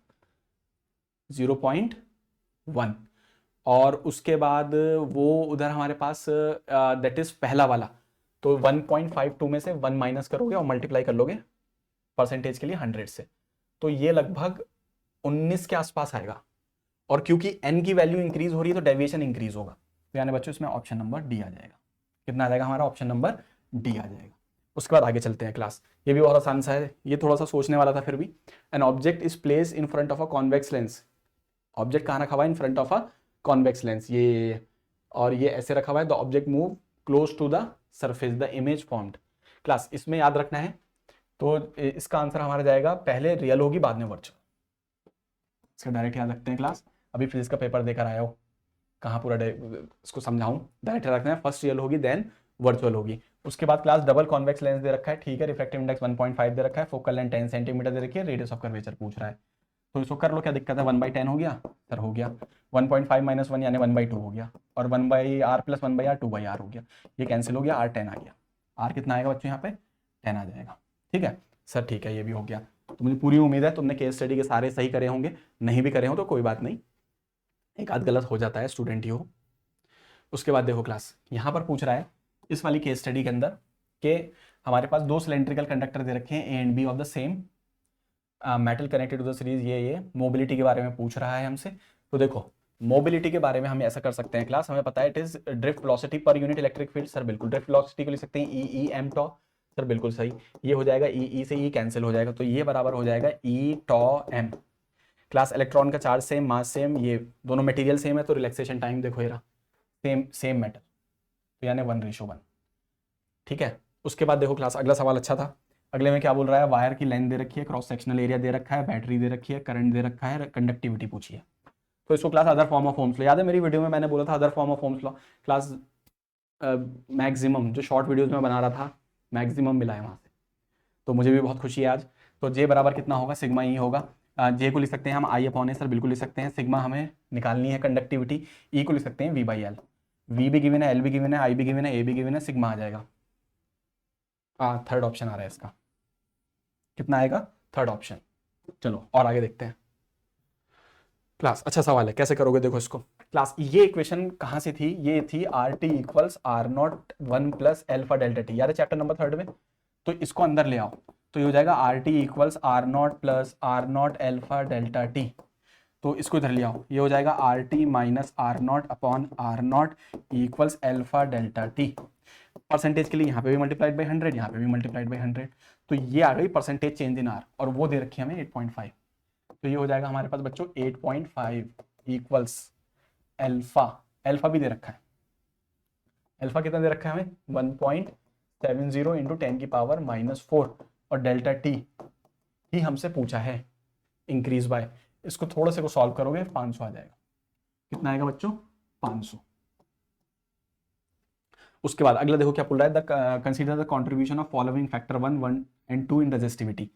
0.1, और उसके बाद वो उधर हमारे पास दैट इज पहला वाला, तो 1.52 में से 1 माइनस करोगे और मल्टीप्लाई कर लोगे परसेंटेज के लिए 100 से, तो ये लगभग 19 के आसपास आएगा, और क्योंकि n की वैल्यू इंक्रीज हो रही है तो डेविएशन इंक्रीज होगा, तो यानी बच्चों इसमें ऑप्शन नंबर डी आ जाएगा। कितना आ जाएगा हमारा, ऑप्शन नंबर डी आ जाएगा। उसके बाद आगे चलते हैं क्लास, ये भी बहुत आसान सा है, ये थोड़ा सा सोचने वाला था फिर भी। An object is place in front of a convex lens, object कहाँ रखा हुआ है, in front of a convex lens, ये और ये ऐसे रखा हुआ है, the object move close to the surface, the image formed. Class इसमें याद रखना है, तो इसका आंसर हमारा जाएगा, पहले रियल होगी बाद में वर्चुअल, इसका डायरेक्ट याद रखते हैं क्लास। अभी फिजिक्स का पेपर देकर आया हो, कहाँ पूरा इसको समझाऊं, डायरेक्ट रखना है, फर्स्ट रियल होगी देन वर्चुअल होगी। उसके बाद क्लास डबल कॉन्वेक्स लेंस दे रखा है, ठीक है, रिफ्रैक्टिव इंडेक्स 1.5 दे रखा है, फोकल लेंथ 10 सेंटीमीटर दे रखी है, रेडियस ऑफ कर्वेचर पूछ रहा है, तो इसको कर लो, क्या दिक्कत है, 1/10 हो गया सर, हो गया 1.5 माइनस 1 यानी 1/2 हो गया, और 1/r प्लस 1/r 2/r हो गया, ये कैंसिल हो गया, r 10 आ गया, r कितना आएगा बच्चों यहाँ पे 10 आ जाएगा। ठीक है सर, ठीक है, ये भी हो गया। तो मुझे पूरी उम्मीद है तुमने केस स्टडी के सारे सही करे होंगे, नहीं भी करे हो तो कोई बात नहीं, एक आध गलत हो जाता है, स्टूडेंट ही हो। उसके बाद देखो क्लास, यहाँ पर पूछ रहा है इस वाली केस स्टडी के अंदर कि हमारे पास दो सिलेंड्रिकल कंडक्टर दे रखे हैं A and B of the same metal connected to the series, ये मोबिलिटी के बारे में पूछ रहा है हमसे। तो देखो मोबिलिटी के बारे में हम ऐसा कर सकते हैं क्लास, हमें पता है it is drift velocity per unit electric field, sir बिल्कुल ड्रिफ्ट वेलोसिटी को लिख सकते हैं ई एम टॉ, सर बिल्कुल सही, ये हो जाएगा ई से ई कैंसिल हो जाएगा, तो ये बराबर हो जाएगा ई टॉ एम। क्लास इलेक्ट्रॉन का चार्ज सेम, मास सेम, ये दोनों मटेरियल सेम है, तो रिलैक्सेशन टाइम देखो ये रहा सेम मेटल, तो यानी 1:1। ठीक है, उसके बाद देखो क्लास अगला सवाल अच्छा था, अगले में क्या बोल रहा है, वायर की लेंथ दे रखी है, क्रॉस सेक्शनल एरिया दे रखा है, बैटरी दे रखी है, करंट दे रखा है, कंडक्टिविटी पूछी है। तो इसको class other form of Ohm's law, याद है मेरी वीडियो में मैंने बोला था other form of Ohm's law, class maximum जो शॉर्ट वीडियोज में बना रहा था मैक्सिमम मिला है वहाँ से, तो मुझे भी बहुत खुशी है आज। तो जे बराबर कितना होगा, सिग्मा ई होगा, जे को लिख सकते हैं हम आई अपॉन ए, सर बिल्कुल लिख सकते हैं, सिग्मा हमें निकालनी है कंडक्टिविटी, ई को लिख सकते हैं V/L, वी भी गिवन है, एल भी गिवन है, आई भी गिवन है, ए भी गिवन है, सिग्मा आ जाएगा। थर्ड ऑप्शन आ रहा है इसका, कितना आएगा, थर्ड ऑप्शन। चलो और आगे देखते हैं क्लास, अच्छा सवाल है, कैसे करोगे देखो इसको क्लास, ये इक्वेशन कहाँ से थी, ये थी RT equals R0 1 plus alpha delta T, याद है चैप्टर नंबर 3 में, तो इसको अंदर ले आओ, तो ये हो जाएगा RT equals R0 plus R0 alpha delta T, तो इसको इधर ले आओ, ये हो जाएगा R T minus R naught upon R naught equals alpha delta T. Percentage के लिए यहाँ पे भी मल्टीप्लाइड बाई 100, यहाँ पे भी मल्टीप्लाइड बाई 100, तो ये आ गई परसेंटेज चेंज इन आर, और वो दे रखी है हमें 8.5। तो ये हो जाएगा हमारे पास बच्चों 8.5 इक्वल्स एल्फा, एल्फा भी दे रखा है, एल्फा कितना दे रखा है हमें 1.70 इंटू 10 की पावर -4, और डेल्टा टी ही हमसे पूछा है इंक्रीज बाय। इसको थोड़ा से को सॉल्व करोगे 500 आ जाएगा। कितना आएगा बच्चों 500। उसके बाद अगला देखो क्या बोल रहा है, the consider the contribution of following factor 1, 1 and 2 in resistivity.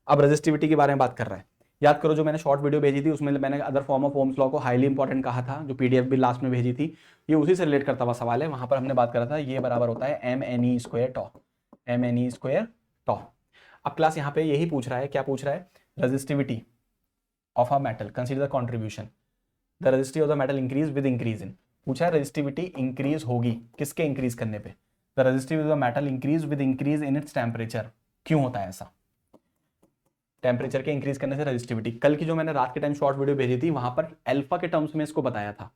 अब रेजिस्टिविटी के बारे में बात कर रहा है। याद करो जो मैंने शॉर्ट वीडियो भेजी थी उसमें मैंने other form of Ohm's law को हाईली इंपॉर्टेंट कहा था, जो पीडीएफ भी लास्ट में भेजी थी, ये उसी से रिलेट करता हुआ सवाल है। वहां पर हमने बात करा था ये बराबर होता है एम एन ई स्क्वायर टॉ, एम एन ई स्क्वायर टॉ। अब क्लास यहाँ पे यही पूछ रहा है, क्या पूछ रहा है, resistivity of a metal, consider the contribution, the resistivity of the metal increase with increase in. पूछा है रेजिस्टिविटी इंक्रीज होगी किसके इंक्रीज करने पे, the resistivity of the metal increase with increase in its temperature. क्यों होता है ऐसा, टेम्परेचर के इंक्रीज करने से रेजिस्टिविटी। कल की जो मैंने रात के टाइम शॉर्ट वीडियो भेजी थी वहां पर अल्फा के टर्म्स में इसको बताया था,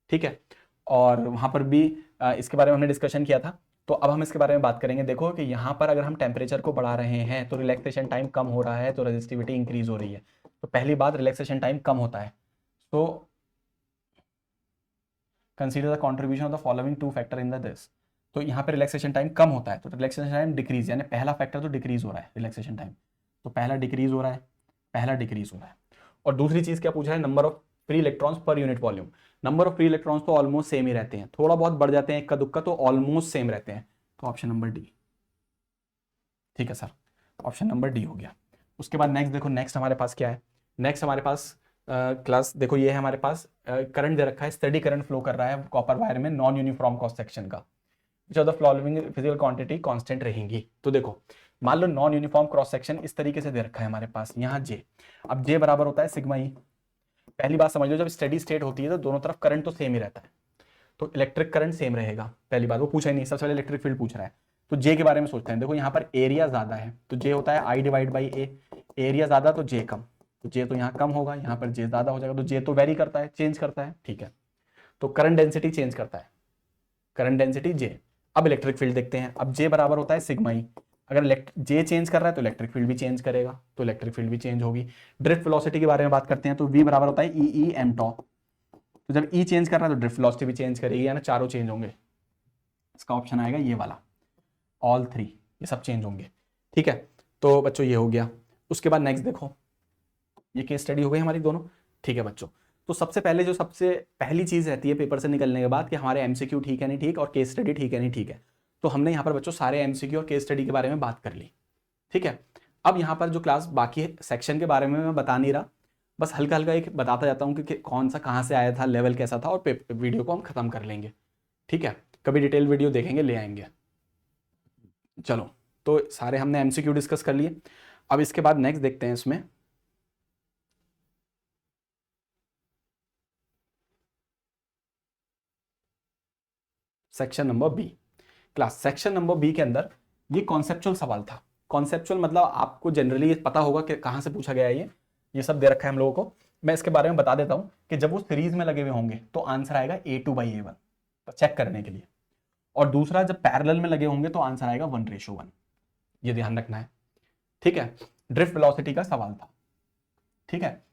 ठीक है, और वहां पर भी इसके बारे में हमने डिस्कशन किया था। तो अब हम इसके बारे में बात करेंगे। देखो कि यहाँ पर अगर हम टेम्परेचर को बढ़ा रहे हैं तो रिलैक्सेशन टाइम कम हो रहा है, तो रेजिस्टिविटी इंक्रीज हो रही है। तो पहली बात रिलैक्सेशन टाइम कम होता है, तो consider the contribution of the following two factor in the this. तो यहाँ पे रिलैक्सेशन टाइम कम होता है, तो रिलैक्सेशन टाइम डिक्रीज, यानी पहला फैक्टर तो डिक्रीज हो रहा है रिलैक्सेशन टाइम, तो पहला डिक्रीज हो रहा है, पहला डिक्रीज हो रहा है। और दूसरी चीज क्या पूछा है, number of free electrons per unit volume. Number of free electrons तो ऑलमोस्ट सेम ही रहते हैं, थोड़ा बहुत बढ़ जाते हैं इक्का दुक्का, तो ऑलमोस्ट सेम रहते हैं। तो ऑप्शन नंबर डी, ठीक है सर, ऑप्शन नंबर डी हो गया। उसके बाद नेक्स्ट देखो, नेक्स्ट हमारे पास क्या है, नेक्स्ट हमारे पास क्लास देखो ये है हमारे पास करंट दे रखा है, स्टेडी करंट फ्लो कर रहा है कॉपर वायर में नॉन यूनिफॉर्म क्रॉस सेक्शन का, जो the flowing physical quantity constant रहेंगी। तो देखो मान लो नॉन यूनिफॉर्म क्रॉस सेक्शन इस तरीके से दे रखा है हमारे पास, यहाँ जे, अब जे बराबर होता है सिग्मा ई। पहली बात समझ लो, जब स्टेडी स्टेट होती है तो दोनों तरफ करंट तो सेम ही रहता है, तो इलेक्ट्रिक करंट सेम रहेगा। पहली बात वो पूछा ही नहीं, सबसे पहले इलेक्ट्रिक फील्ड पूछ रहा है, तो जे के बारे में सोचते हैं। देखो यहाँ पर एरिया ज्यादा है तो जे होता है I divide by A, area ज्यादा तो जे कम, तो जे तो यहाँ कम होगा, यहाँ पर जे ज्यादा हो जाएगा, तो जे तो वेरी करता है, चेंज करता है, ठीक है। तो करंट डेंसिटी चेंज करता है, करंट डेंसिटी जे। अब इलेक्ट्रिक फील्ड देखते हैं, अब जे बराबर होता है सिग्मा ई, अगर जे चेंज कर रहा है तो इलेक्ट्रिक फील्ड भी चेंज करेगा, तो इलेक्ट्रिक फील्ड भी चेंज होगी। ड्रिफ्ट वेलोसिटी के बारे में बात करते हैं, तो वी बराबर होता है ई ई एम टॉ, तो जब ई चेंज कर रहा है तो ड्रिफ्ट वेलोसिटी भी चेंज करेगी, यानी चारों चेंज होंगे। इसका ऑप्शन आएगा ये वाला, ऑल थ्री, ये सब चेंज होंगे, ठीक है। तो बच्चों ये हो गया। उसके बाद नेक्स्ट देखो, ये केस स्टडी हो गई हमारी दोनों, ठीक है बच्चों। तो सबसे पहले जो सबसे पहली चीज रहती है पेपर से निकलने के बाद कि हमारे एमसीक्यू ठीक है नहीं ठीक, और केस स्टडी ठीक है नहीं ठीक है। तो हमने यहाँ पर बच्चों सारे एमसीक्यू और केस स्टडी के बारे में बात कर ली, ठीक है। अब यहाँ पर जो क्लास बाकी सेक्शन के बारे में मैं बता नहीं रहा, बस हल्का हल्का एक बताता जाता हूँ कि कौन सा कहाँ से आया था, लेवल कैसा था, और वीडियो को हम खत्म कर लेंगे, ठीक है। कभी डिटेल वीडियो देखेंगे, ले आएंगे। चलो, तो सारे हमने एमसीक्यू डिस्कस कर लिए। अब इसके बाद नेक्स्ट देखते हैं इसमें section number B. Class section number B के अंदर ये कॉन्सेप्चुअल सवाल था। कॉन्सेप्चुअल मतलब आपको जनरली पता होगा कि कहाँ से पूछा गया है, ये सब दे रखा है हम लोगों को। मैं इसके बारे में बता देता हूँ कि जब वो सीरीज में लगे हुए होंगे तो आंसर आएगा A2/A1, तो चेक करने के लिए। और दूसरा जब पैरेलल में लगे होंगे तो आंसर आएगा 1:1, ये ध्यान रखना है, ठीक है। ड्रिफ्ट वेलोसिटी का सवाल था, ठीक है।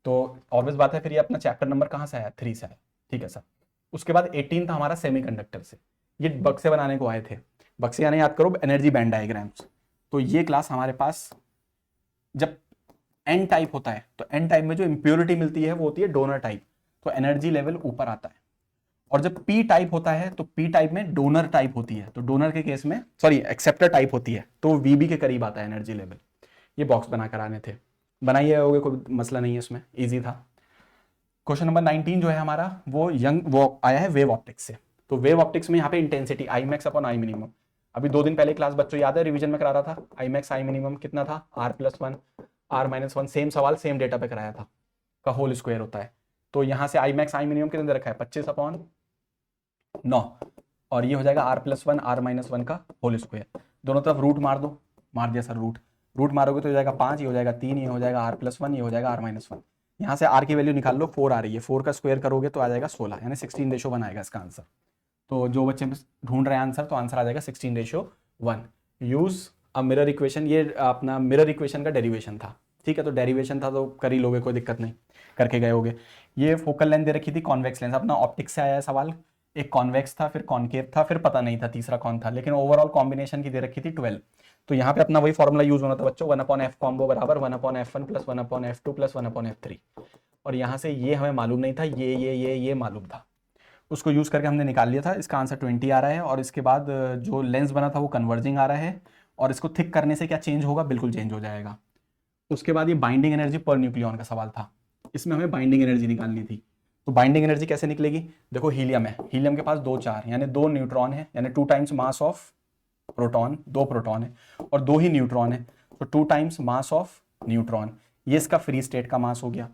तो ऑब्वियस बात है, फिर ये अपना चैप्टर नंबर कहाँ से आया, 3 से आया, ठीक है सर। उसके बाद 18 था हमारा सेमीकंडक्टर से, ये बक्से बनाने को आए थे। बक्से यानी याद करो एनर्जी बैंड डायग्राम्स। तो ये क्लास हमारे पास जब एन टाइप होता है तो एन टाइप में जो इंप्योरिटी मिलती है वो होती है डोनर टाइप, तो एनर्जी लेवल ऊपर आता है। और जब पी टाइप होता है तो पी टाइप में डोनर टाइप होती है, तो डोनर के केस में सॉरी एक्सेप्टर टाइप होती है, तो वीबी के करीब आता है एनर्जी लेवल। ये बॉक्स बना कर आने थे, बनाइए होगे, कोई मसला नहीं है इसमें, ईजी था। क्वेश्चन नंबर 19 जो है हमारा वो आया है वेव ऑप्टिक्स से। तो वेव ऑप्टिक्स में यहाँ पे intensity I max upon I minimum, अभी 2 दिन पहले क्लास बच्चों याद है रिवीजन में करा रहा था, आई मैक्स आई मिनिमम कितना था, R+1 R-1, सेम सवाल सेम डेटा पे कराया था, का होल स्क्वायर होता है। तो यहाँ से आई मैक्स आई मिनिमम कितने दे रखा है, 25/9, और ये हो जाएगा R+1 R-1 का होल स्क्वायर। दोनों तरफ रूट मार दो, मार दिया सर रूट मारोगे तो हो जाएगा 5, ये हो जाएगा 3, ये हो जाएगा R+1, ये हो जाएगा R-1। यहाँ से आर की वैल्यू निकाल लो, 4 आ रही है, 4 का स्क्वायर करोगे तो आ जाएगा 16, यानी 16:1 आएगा इसका आंसर। तो जो बच्चे ढूंढ रहे हैं आंसर, तो आंसर आ जाएगा 16:1। यूज अ मिरर इक्वेशन, ये अपना मिरर इक्वेशन का डेरिवेशन था, ठीक है। तो डेरिवेशन था तो कर ही लोगे, कोई दिक्कत नहीं, करके गए होगे। ये फोकल लेंथ दे रखी थी, कॉन्वेक्स लेंस, अपना ऑप्टिक्स से आया है सवाल। एक कॉन्वेक्स था, फिर कॉनकेव था, फिर पता नहीं था तीसरा कौन था, लेकिन ओवरऑल कॉम्बिनेशन की दे रखी थी 12। तो यहाँ पे अपना वही फॉर्मूला यूज होना था बच्चों, 1/f कॉम्बो बराबर 1/f1 plus 1/f2 plus 1/f3। और यहाँ से ये हमें मालूम नहीं था, ये मालूम था, उसको यूज करके हमने निकाल लिया था। इसका आंसर 20 आ रहा है। और इसके बाद जो लेंस बना था वो कन्वर्जिंग आ रहा है, और इसको थिक करने से क्या चेंज होगा, बिल्कुल चेंज हो जाएगा। उसके बाद ये बाइंडिंग एनर्जी पर न्यूक्लियन का सवाल था, इसमें हमें बाइंडिंग एनर्जी निकालनी थी। तो बाइंडिंग एनर्जी कैसे निकलेगी, देखो हीलियम है, हीलियम के पास 2 चार यानी 2 न्यूट्रॉन है, यानी 2 times mass of proton, 2 proton है, और 2 ही न्यूट्रॉन है, तो 2 टाइम्स मास ऑफ न्यूट्रॉन। ये इसका फ्री स्टेट का मास हो गया,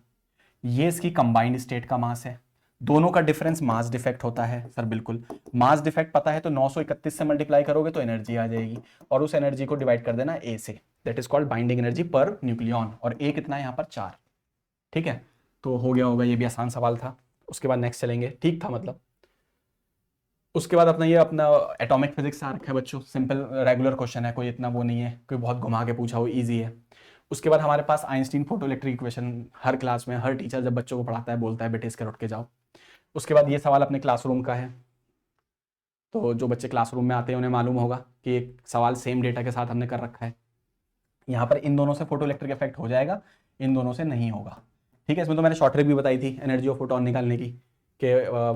ये इसकी कंबाइंड स्टेट का मास है। दोनों का डिफरेंस मास डिफेक्ट होता है सर, बिल्कुल। मास डिफेक्ट पता है तो 931 से मल्टीप्लाई करोगे तो एनर्जी आ जाएगी, और उस एनर्जी को डिवाइड कर देना ए से, that is called binding energy per nucleon. और ए कितना है यहाँ पर, 4, ठीक है। तो हो गया होगा, ये भी आसान सवाल था। उसके बाद नेक्स्ट चलेंगे, ठीक था मतलब। उसके बाद अपना ये अपना एटॉमिक फिजिक्स से आ रखा है बच्चों, सिंपल रेगुलर क्वेश्चन है, कोई इतना वो नहीं है, कोई बहुत घुमा के पूछा हो, ईजी है। उसके बाद हमारे पास आइंस्टीन फोटो इलेक्ट्रिक इक्वेशन, हर क्लास में हर टीचर जब बच्चों को पढ़ाता है बोलता है बेटे इसके उठ के जाओ। उसके बाद ये सवाल अपने क्लासरूम का है, तो जो बच्चे क्लासरूम में आते हैं उन्हें मालूम होगा कि एक सवाल सेम डेटा के साथ हमने कर रखा है। यहाँ पर इन दोनों से फोटो इलेक्ट्रिक इफेक्ट हो जाएगा, इन दोनों से नहीं होगा, ठीक है। इसमें तो मैंने शॉर्ट ट्रिक भी बताई थी एनर्जी ऑफ फोटोन निकालने की, कि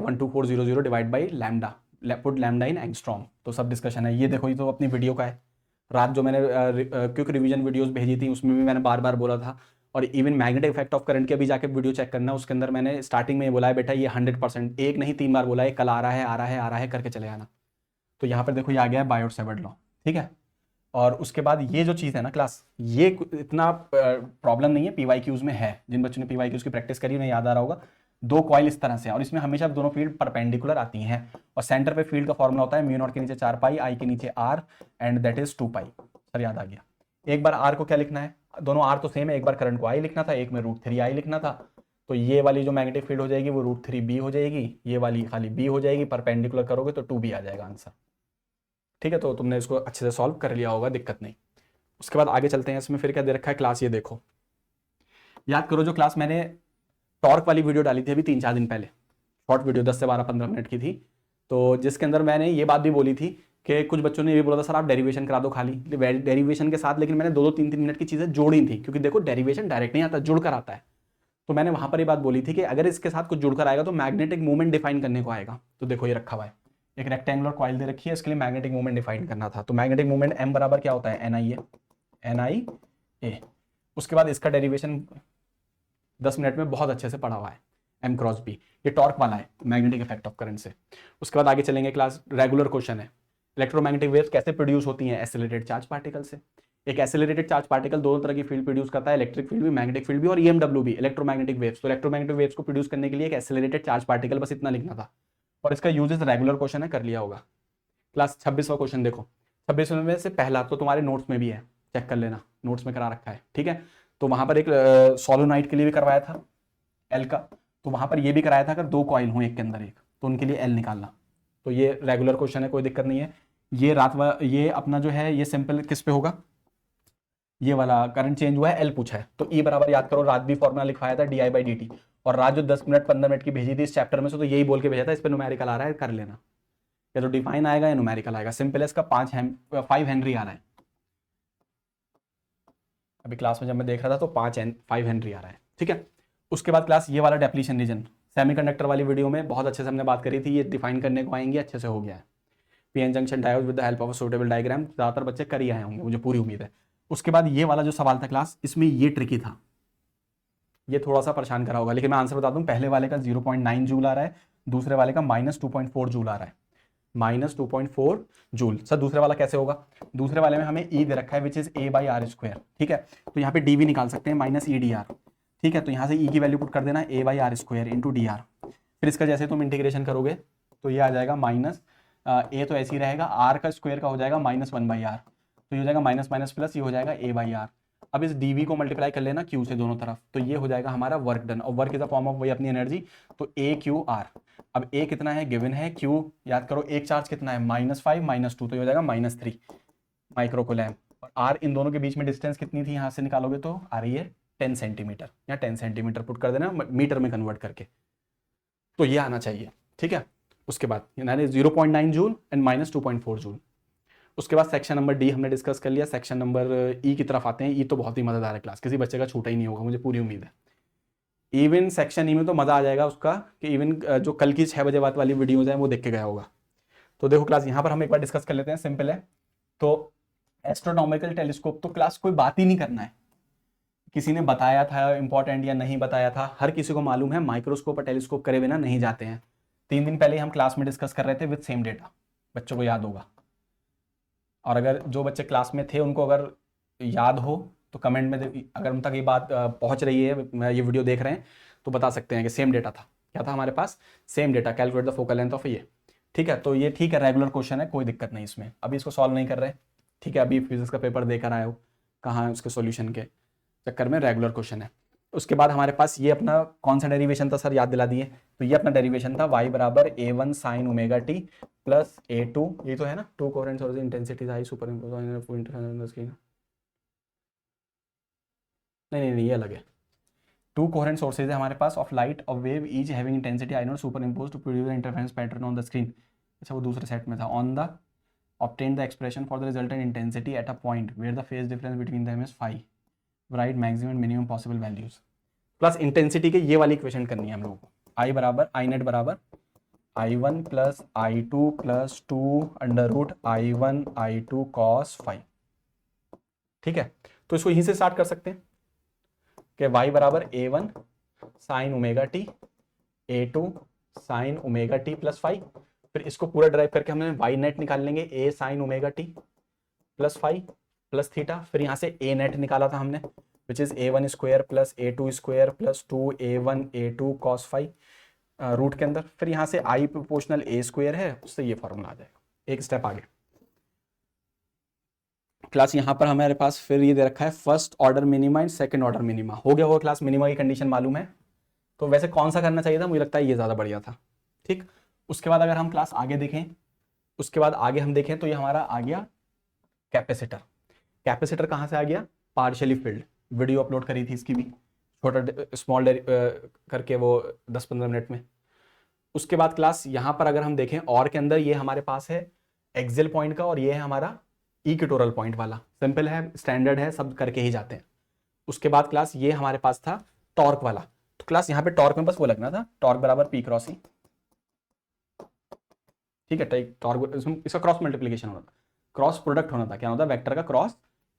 12400 divide by lambda, put lambda in angstrom. तो सब डिस्कशन है, ये देखो ये तो अपनी वीडियो का है। रात जो मैंने क्विक रिवीजन वीडियोस भेजी थी उसमें भी मैंने बार बार बोला था, और even magnetic effect of current के अभी जाके वीडियो चेक करना, उसके अंदर मैंने स्टार्टिंग में ये बोला है बेटा ये 100%, एक नहीं 3 बार बोला है, कल आ रहा है आ रहा है आ रहा है करके चले आना। तो यहाँ पर देखो ये आ गया है बायोट-सेवर्ट लॉ, ठीक है। और उसके बाद ये जो चीज़ है ना क्लास, ये इतना प्रॉब्लम नहीं है, पीवाईक्यूज में है, जिन बच्चों ने पीवाईक्यूज की प्रैक्टिस करी उन्हें याद आ रहा होगा। 2 कॉइल इस तरह से, और इसमें हमेशा दोनों फील्ड परपेंडिकुलर आती हैं, और सेंटर पे फील्ड का फॉर्मूला होता है म्यू नॉट के नीचे 4 पाई, आई के नीचे R, and that is 2 pi. Sir याद आ गया। एक बार आर को क्या लिखना है, दोनों आर तो सेम है, एक बार करंट को आई लिखना था, एक में √3 आई लिखना था। तो ये वाली जो मैग्नेटिक फील्ड हो जाएगी वो √3 बी हो जाएगी, ये वाली खाली बी हो जाएगी, परपेंडिकुलर करोगे तो 2 बी आ जाएगा आंसर, ठीक है। तो तुमने इसको अच्छे से सॉल्व कर लिया होगा, दिक्कत नहीं। उसके बाद आगे चलते हैं, इसमें फिर क्या दे रखा है क्लास, ये देखो, याद करो जो क्लास मैंने टॉर्क वाली वीडियो डाली थी अभी 3-4 दिन पहले, शॉर्ट वीडियो 10 से 12-15 मिनट की थी, तो जिसके अंदर मैंने ये बात भी बोली थी कि कुछ बच्चों ने ये बोला था सर आप डेरिवेशन करा दो खाली, डेरिवेशन के साथ, लेकिन मैंने 2-2 3-3 मिनट की चीज़ें जोड़ी थी, क्योंकि देखो डेरिवेशन डायरेक्ट नहीं आता, जुड़कर आता है। तो मैंने वहां पर ये बात बोली थी कि अगर इसके साथ कुछ जुड़कर आएगा तो मैग्नेटिक मूवमेंट डिफाइन करने को आएगा। तो देखो ये रखा हुआ है, एक रेक्टेंगुलर कॉइल दे रखी है, इसके लिए मैग्नेटिक मूवमेंट डिफाइन करना था। तो मैग्नेटिक मूवमेंट एम बराबर क्या होता है, NIA। उसके बाद इसका डेरिवेशन 10 मिनट में बहुत अच्छे से पढ़ा हुआ है, M क्रॉस B, ये टॉर्क वाला है मैग्नेटिक इफेक्ट ऑफ करंट से। उसके बाद आगे चलेंगे क्लास, रेगुलर क्वेश्चन है, इलेक्ट्रोमैग्नेटिक वेव्स कैसे प्रोड्यूस होती हैं, एक्सेलरेटेड चार्ज पार्टिकल से। एक एक्सेलरेटेड चार्ज पार्टिकल दोनों तरह की फील्ड प्रोड्यूस करता है, इलेक्ट्रिक फील्ड भी, मैग्नेटिक फील्ड भी, और EMW भी, इलेक्ट्रोमैग्नेटिक वेव्स। तो इलेक्ट्रोमैग्नेटिक वेव्स को प्रोड्यूस करने के लिए एक एक्सेलरेटेड चार्ज पार्टिकल, बस इतना लिखना था, और इसका यूजेस रेगुलर क्वेश्चन है, कर लिया होगा। क्लास 26वां क्वेश्चन देखो, 26वें में से पहला तो तुम्हारे नोट्स में भी है, चेक कर लेना, नोट्स में करा रखा है, ठीक है। तो वहां पर एक सोलोनाइट के लिए भी करवाया था एल का, तो वहां पर ये भी कराया था अगर 2 कॉइल हो एक के अंदर एक, तो उनके लिए एल निकालना। तो ये रेगुलर क्वेश्चन है, कोई दिक्कत नहीं है। ये अपना जो है ये सिंपल किस पे होगा, ये वाला करंट चेंज हुआ है, एल पूछा है, तो ई बराबर याद करो, रात भी फॉर्मूला लिखवाया था DI/dt, और रात जो 10 मिनट 15 मिनट की भेजी थी इस चैप्टर में से, तो यही बोल के भेजा था, इस पर न्यूमेरिकल आ रहा है, कर लेना, या तो डिफाइन आएगा या न्यूमेरिकल आएगा। सिंपल है, इसका 5 हेनरी आ रहा है, अभी क्लास में जब मैं देख रहा था तो 5 हेनरी आ रहा है, ठीक है। उसके बाद क्लास ये वाला डेप्लीशन रीजन, सेमीकंडक्टर वाली वीडियो में बहुत अच्छे से हमने बात करी थी, ये डिफाइन करने को आएंगे, अच्छे से हो गया है। PN junction diode with the help of a suitable diagram, ज़्यादातर बच्चे कर ही आए होंगे, मुझे पूरी उम्मीद है। उसके बाद ये वाला जो सवाल था क्लास, इसमें ये ट्रिकी था, ये थोड़ा सा परेशान करा होगा, लेकिन मैं आंसर बता दूं, पहले वाले का 0.9 जूल आ रहा है, दूसरे वाले का -2.4 जूल आ रहा है, -2.4 जूल। सर दूसरे वाला कैसे होगा, दूसरे वाले में हमें ई दे रखा है विच इज A/r², ठीक है। तो यहाँ पे डी भी निकाल सकते हैं, -EDR, ठीक है। तो यहाँ से ई की वैल्यू पुट कर देना A/r² इंटू DR, फिर इसका जैसे तुम इंटीग्रेशन करोगे तो ये आ जाएगा माइनस, ए तो ऐसे ही रहेगा, आर का स्क्वायर का हो जाएगा -1/r, तो ये हो जाएगा माइनस माइनस प्लस, ये हो जाएगा A/r। अब इस dv को मल्टीप्लाई कर लेना q से दोनों तरफ, तो ये हो जाएगा हमारा वर्क डन, और work is a form of वही अपनी एनर्जी, तो AQR। अब a कितना है, गिवन है, q याद करो, एक चार्ज कितना है, -5 -2, तो ये हो जाएगा -3 माइक्रो कूलम। और r इन दोनों के बीच में डिस्टेंस कितनी थी, यहाँ से निकालोगे तो आ रही है 10 सेंटीमीटर, या 10 सेंटीमीटर पुट कर देना मीटर में कन्वर्ट करके, तो ये आना चाहिए। ठीक है, उसके बाद यानी 0.9 जूल एंड -2.4 जूल। उसके बाद सेक्शन नंबर डी हमने डिस्कस कर लिया। सेक्शन नंबर ई की तरफ आते हैं। ई तो बहुत ही मजेदार है क्लास, किसी बच्चे का छूटा ही नहीं होगा, मुझे पूरी उम्मीद है। इवन सेक्शन ई में तो मजा आ जाएगा उसका कि इवन जो कल की 6 बजे बाद वाली वीडियोज है वो देख के गया होगा। तो देखो क्लास यहाँ पर हम एक बार डिस्कस कर लेते हैं, सिंपल है। तो एस्ट्रोनॉमिकल टेलीस्कोप तो क्लास कोई बात ही नहीं करना है, किसी ने बताया था इंपॉर्टेंट या नहीं बताया था, हर किसी को मालूम है माइक्रोस्कोप और टेलीस्कोप करे बिना नहीं जाते हैं। 3 दिन पहले हम क्लास में डिस्कस कर रहे थे विद सेम डेटा, बच्चों को याद होगा। और अगर जो बच्चे क्लास में थे उनको अगर याद हो तो कमेंट में अगर उन तक ये बात पहुंच रही है, ये वीडियो देख रहे हैं, तो बता सकते हैं कि सेम डेटा था। क्या था हमारे पास, same data, calculate the focal length of ये। ठीक है, तो ये ठीक है, रेगुलर क्वेश्चन है, कोई दिक्कत नहीं इसमें, अभी इसको सॉल्व नहीं कर रहे। ठीक है, अभी फिजिक्स का पेपर देकर आए हो, कहाँ है उसके सॉल्यूशन के चक्कर में, रेगुलर क्वेश्चन है। उसके बाद हमारे पास ये अपना कौन सा डेरिवेशन था सर, याद दिला दिए। तो ये अपना डेरिवेशन था y बराबर a1 sign omega T plus a2, ये तो है ना, to coherent sources intensity high super नहीं नहीं नहीं, ये अलग है। टू कोहेरेंट सोर्सेज है हमारे पास of light of wave each having intensity I not superimpose to produce interference pattern on the screen. अच्छा, वो दूसरे सेट में था। On the obtain the expression for the resultant intensity at a point where the phase difference between them is phi, write maximum and minimum possible values। Plus intensity के ये वाली equation करनी है हम लोगों को। आई बराबर आई नेट बराबर I1 plus I2 plus 2 under root I1 I2 cos five. ठीक है, तो इसको यहीं से स्टार्ट कर सकते हैं कि y बराबर A1 sign omega T, A2 sign omega T plus five. फिर इसको पूरा ड्राइव करके हमने वाई नेट निकाल लेंगे, A sine omega T plus five plus theta. फिर यहाँ से ए नेट निकाला था हमने, which is A1 square plus A2 square plus 2A1 A2 cos five root के अंदर। फिर यहाँ से आई प्रोपोर्शनल ए स्क्वायर है, उससे ये फॉर्मूला आ जाएगा। एक स्टेप आगे क्लास, यहाँ पर हमारे पास फिर ये दे रखा है first order minima and second order minima. हो गया होगा क्लास, मिनिमा की कंडीशन मालूम है, तो वैसे कौन सा करना चाहिए था, मुझे लगता है ये ज़्यादा बढ़िया था। ठीक, उसके बाद अगर हम क्लास आगे देखें, उसके बाद आगे हम देखें तो ये हमारा आ गया कैपेसिटर। कैपेसिटर कहाँ से आ गया, पार्शियली फिल्ड, वीडियो अपलोड करी थी इसकी भी, छोटा स्मॉल करके वो 10-15 मिनट में। उसके बाद क्लास यहाँ पर अगर हम देखें और के अंदर, ये हमारे पास है एक्सियल पॉइंट का और ये है हमारा इक्वेटोरियल पॉइंट वाला। सिंपल है, स्टैंडर्ड है, सब करके ही जाते हैं। उसके बाद क्लास ये हमारे पास था टॉर्क वाला। तो क्लास यहाँ पे टॉर्क में बस वो लगना था, टॉर्क बराबर पी क्रॉस ई। ठीक है, टॉर्क इसका क्रॉस मल्टीप्लिकेशन होना था, क्रॉस प्रोडक्ट होना था। क्या होता है, वेक्टर का क्रॉस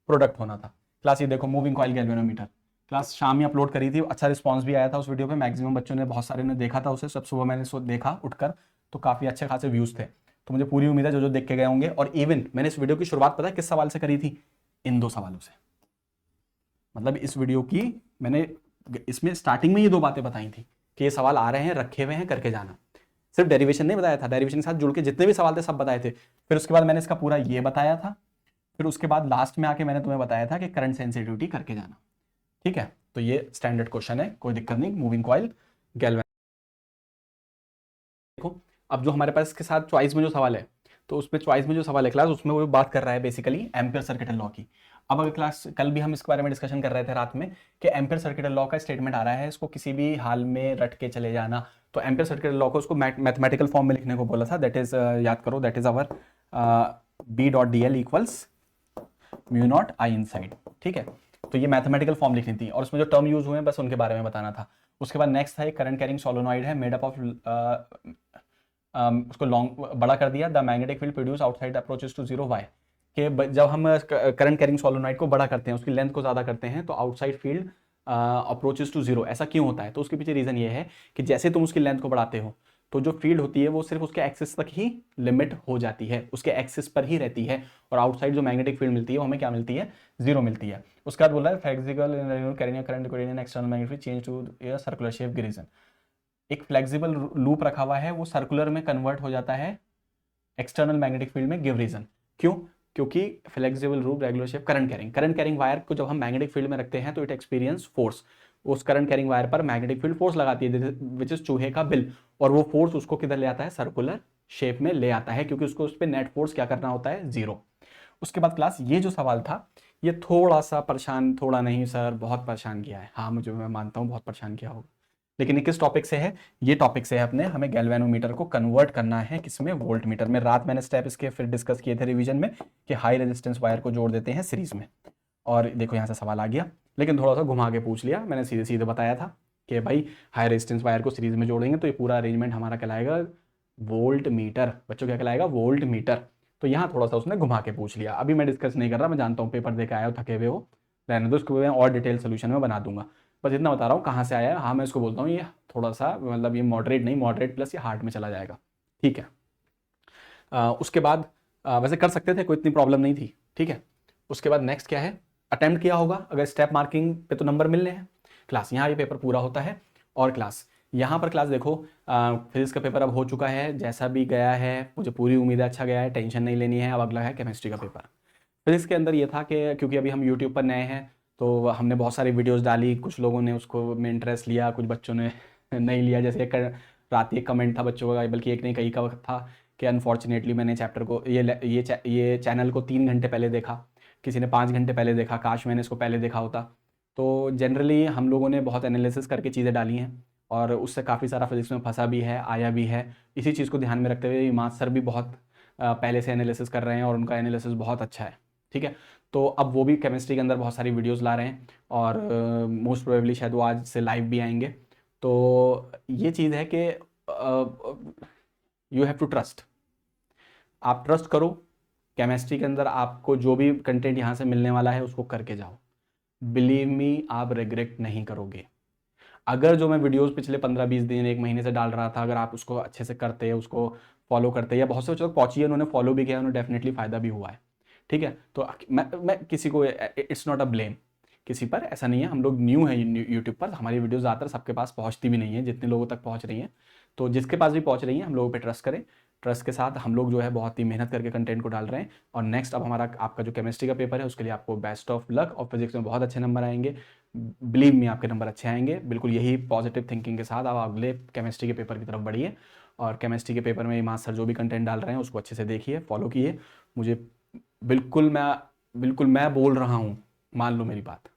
प्रोडक्ट होना था। क्लास ये देखो मूविंग कॉइल गैल्वेनोमीटर, क्लास शाम ही अपलोड करी थी, अच्छा रिस्पांस भी आया था उस वीडियो पे, मैक्सिमम बच्चों ने, बहुत सारे ने देखा था उसे। सब सुबह मैंने देखा उठकर, तो काफ़ी अच्छे खासे व्यूज़ थे। तो मुझे पूरी उम्मीद है जो जो देख के गए होंगे। और इवन मैंने इस वीडियो की शुरुआत पता है किस सवाल से करी थी, इन 2 सवालों से। मतलब इस वीडियो की मैंने इसमें स्टार्टिंग में ये 2 बातें बताई थी कि ये सवाल आ रहे हैं, रखे हुए हैं, करके जाना। सिर्फ डेरिवेशन नहीं बताया था, डेरिवेशन के साथ जुड़ के जितने भी सवाल थे सब बताए थे। फिर उसके बाद मैंने इसका पूरा ये बताया था। फिर उसके बाद लास्ट में आके मैंने तुम्हें बताया था कि करंट सेंसिटिविटी करके जाना। ठीक है, तो ये स्टैंडर्ड क्वेश्चन है, कोई दिक्कत नहीं। मूविंग कॉइल गैल्वेन, देखो अब जो हमारे पास इसके साथ चॉइस में जो सवाल है, तो उसमें चॉइस में जो सवाल है क्लास, उसमें वो बात कर रहा है बेसिकली एम्पियर सर्किटल लॉ की। अब अगर क्लास, कल भी हम इसके बारे में डिस्कशन कर रहे थे रात में कि एम्पियर सर्किटल लॉ का स्टेटमेंट आ रहा है, इसको किसी भी हाल में रट के चले जाना। तो एम्पियर सर्किटल लॉ को उसको मैथमेटिकल फॉर्म में लिखने को बोला था, दैट इज याद करो, that is our B.dl equals mu naught I inside. ठीक है, तो ये मैथमेटिकल फॉर्म लिखनी थी और उसमें जो टर्म यूज हुए हैं बस उनके बारे में बताना था। उसके बाद नेक्स्ट है करंट कैरिंग सोलोनॉइड है, मेड अप ऑफ, उसको लॉन्ग बड़ा कर दिया, the magnetic field produce outside approaches to zero why, कि जब हम करंट कैरिंग सोलोनॉइड को बड़ा करते हैं, उसकी लेंथ को ज़्यादा करते हैं, तो outside field approaches to zero. ऐसा क्यों होता है, तो उसके पीछे रीज़न ये है कि जैसे तुम उसकी लेंथ को बढ़ाते हो तो जो फील्ड होती है वो सिर्फ उसके एक्सिस तक ही लिमिट हो जाती है, उसके एक्सिस पर ही रहती है, और आउटसाइड जो मैग्नेटिक फील्ड मिलती है वो हमें क्या मिलती है, जीरो मिलती है। उसके बाद बोला है flexible carrying current external magnetic change to a circular shape गिरिजन। एक फ्लेक्सिबल लूप रखा हुआ है, वो सर्कुलर में कन्वर्ट हो जाता है एक्सटर्नल मैग्नेटिक फील्ड में गिव रीजन। क्यों, क्योंकि फ्लेक्सिबल रूप, regular shape, current carrying wire को जब हम मैग्नेटिक फील्ड में रखते हैं तो इट एक्सपीरियंस फोर्स, उस करंट कैरिंग वायर पर मैग्नेटिक फील्ड फोर्स लगाती है विच इज चूहे का बिल, और वो फोर्स उसको किधर ले आता है, सर्कुलर शेप में ले आता है, क्योंकि उसको उस पर नेट फोर्स क्या करना होता है, 0। उसके बाद क्लास ये जो सवाल था ये थोड़ा सा परेशान, थोड़ा नहीं सर बहुत परेशान किया है, हाँ मुझे, मैं मानता हूँ बहुत परेशान किया होगा, लेकिन ये किस टॉपिक से है, ये टॉपिक से है अपने, हमें गैल्वेनोमीटर को कन्वर्ट करना है किसमें, वोल्ट मीटर में। रात मैंने स्टेप इसके फिर डिस्कस किए थे रिवीजन में कि हाई रेजिस्टेंस वायर को जोड़ देते हैं सीरीज में, और देखो यहाँ से सवाल आ गया, लेकिन थोड़ा सा घुमा के पूछ लिया, मैंने सीधे सीधे बताया था कि भाई हाई रेजिस्टेंस वायर को सीरीज में जोड़ेंगे तो ये पूरा अरेंजमेंट हमारा कहलाएगा वोल्ट मीटर, बच्चों क्या कहलाएगा, वोल्ट मीटर। तो यहाँ थोड़ा सा उसने घुमा के पूछ लिया, अभी मैं डिस्कस नहीं कर रहा, मैं जानता हूँ पेपर दे के आया हो, थके हुए हो, रहने दो, उसको मैं और डिटेल सोल्यूशन में बना दूंगा, बस इतना बता रहा हूँ कहाँ से आया है। हाँ मैं इसको बोलता हूँ ये थोड़ा सा मतलब ये मॉडरेट नहीं, मॉडरेट प्लस ये हार्ड में चला जाएगा, ठीक है। उसके बाद वैसे कर सकते थे, कोई इतनी प्रॉब्लम नहीं थी, ठीक है। उसके बाद नेक्स्ट क्या है, अटेम्प्ट किया होगा, अगर स्टेप मार्किंग पे तो नंबर मिलने हैं। क्लास यहाँ ये पेपर पूरा होता है, और क्लास यहाँ पर क्लास देखो, फिजिक्स का पेपर अब हो चुका है, जैसा भी गया है मुझे पूरी उम्मीद है अच्छा गया है, टेंशन नहीं लेनी है। अब अगला है केमिस्ट्री का पेपर। फिजिक्स के अंदर ये था कि क्योंकि अभी हम यूट्यूब पर नए हैं तो हमने बहुत सारी वीडियोस डाली, कुछ लोगों ने उसको में इंटरेस्ट लिया, कुछ बच्चों ने नहीं लिया। जैसे एक रात एक कमेंट था बच्चों का, बल्कि एक नहीं कई का था कि अनफॉर्चुनेटली मैंने चैप्टर को ये चैनल को 3 घंटे पहले देखा, किसी ने 5 घंटे पहले देखा, काश मैंने इसको पहले देखा होता। तो जनरली हम लोगों ने बहुत एनालिसिस करके चीज़ें डाली हैं, और उससे काफ़ी सारा फिजिक्स में फंसा भी है, आया भी है। इसी चीज़ को ध्यान में रखते हुए मास सर भी बहुत पहले से एनालिसिस कर रहे हैं, और उनका एनालिसिस बहुत अच्छा है, ठीक है। तो अब वो भी केमिस्ट्री के अंदर बहुत सारी वीडियोस ला रहे हैं, और मोस्ट प्रोबेबली शायद वो आज से लाइव भी आएंगे। तो ये चीज़ है कि यू हैव टू ट्रस्ट, आप ट्रस्ट करो केमिस्ट्री के अंदर, आपको जो भी कंटेंट यहाँ से मिलने वाला है उसको करके जाओ, बिलीव मी आप रिग्रेट नहीं करोगे। अगर जो मैं वीडियोस पिछले 15-20 दिन 1 महीने से डाल रहा था, अगर आप उसको अच्छे से करते, उसको फॉलो करते, या बहुत से बच्चों तक पहुंची है, उन्होंने फॉलो भी किया, उन्हें डेफिनेटली फ़ायदा भी हुआ है, ठीक है। तो मैं किसी को, इट्स नॉट अ ब्लेम किसी पर, ऐसा नहीं है। हम लोग न्यू हैं यूट्यूब पर, हमारी वीडियोस ज़्यादातर सबके पास पहुंचती भी नहीं है जितने लोगों तक पहुंच रही हैं। तो जिसके पास भी पहुंच रही हैं, हम लोगों पे ट्रस्ट करें, ट्रस्ट के साथ हम लोग जो है बहुत ही मेहनत करके कंटेंट को डाल रहे हैं। और नेक्स्ट अब हमारा आपका जो केमिस्ट्री का पेपर है उसके लिए आपको बेस्ट ऑफ लक, और फिजिक्स में बहुत अच्छे नंबर आएंगे, बिलीव मी आपके नंबर अच्छे आएंगे। बिल्कुल यही पॉजिटिव थिंकिंग के साथ आप अगले केमिस्ट्री के पेपर की तरफ बढ़िए, और केमिस्ट्री के पेपर में मास्टर जो भी कंटेंट डाल रहे हैं उसको अच्छे से देखिए, फॉलो कीजिए। मुझे बिल्कुल मैं बोल रहा हूँ, मान लो मेरी बात,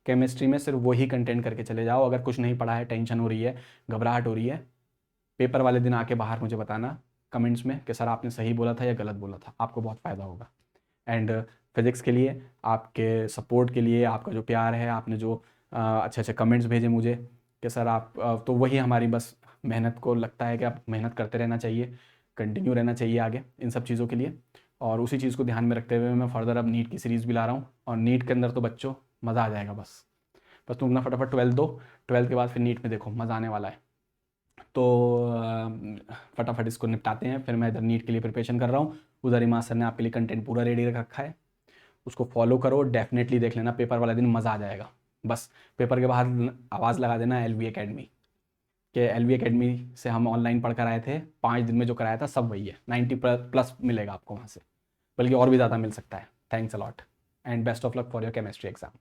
केमिस्ट्री में सिर्फ वही कंटेंट करके चले जाओ। अगर कुछ नहीं पढ़ा है, टेंशन हो रही है, घबराहट हो रही है, पेपर वाले दिन आके बाहर मुझे बताना कमेंट्स में कि सर आपने सही बोला था या गलत बोला था, आपको बहुत फ़ायदा होगा। एंड फिज़िक्स के लिए आपके सपोर्ट के लिए, आपका जो प्यार है, आपने जो अच्छे अच्छे कमेंट्स भेजे मुझे कि सर आप तो वही हमारी बस मेहनत को लगता है कि आप मेहनत करते रहना चाहिए, कंटिन्यू रहना चाहिए आगे इन सब चीज़ों के लिए। और उसी चीज़ को ध्यान में रखते हुए मैं फर्दर अब नीट की सीरीज़ भी ला रहा हूँ, और नीट के अंदर तो बच्चों मज़ा आ जाएगा। बस तुम अपना फटाफट 12th दो, 12th के बाद फिर नीट में देखो मज़ा आने वाला है। तो फटाफट इसको निपटाते हैं, फिर मैं इधर नीट के लिए प्रिपरेशन कर रहा हूँ। उधर हिमांश सर ने आपके लिए कंटेंट पूरा रेडी रख रखा है, उसको फॉलो करो, डेफिनेटली देख लेना, पेपर वाले दिन मज़ा आ जाएगा। बस पेपर के बाद आवाज़ लगा देना एलवी एकेडमी, कि एलवी एकेडमी से हम ऑनलाइन पढ़ कर आए थे, 5 दिन में जो कराया था सब वही है, 90+ मिलेगा आपको वहाँ से, बल्कि और भी ज़्यादा मिल सकता है। Thanks a lot and best of luck for your chemistry exam.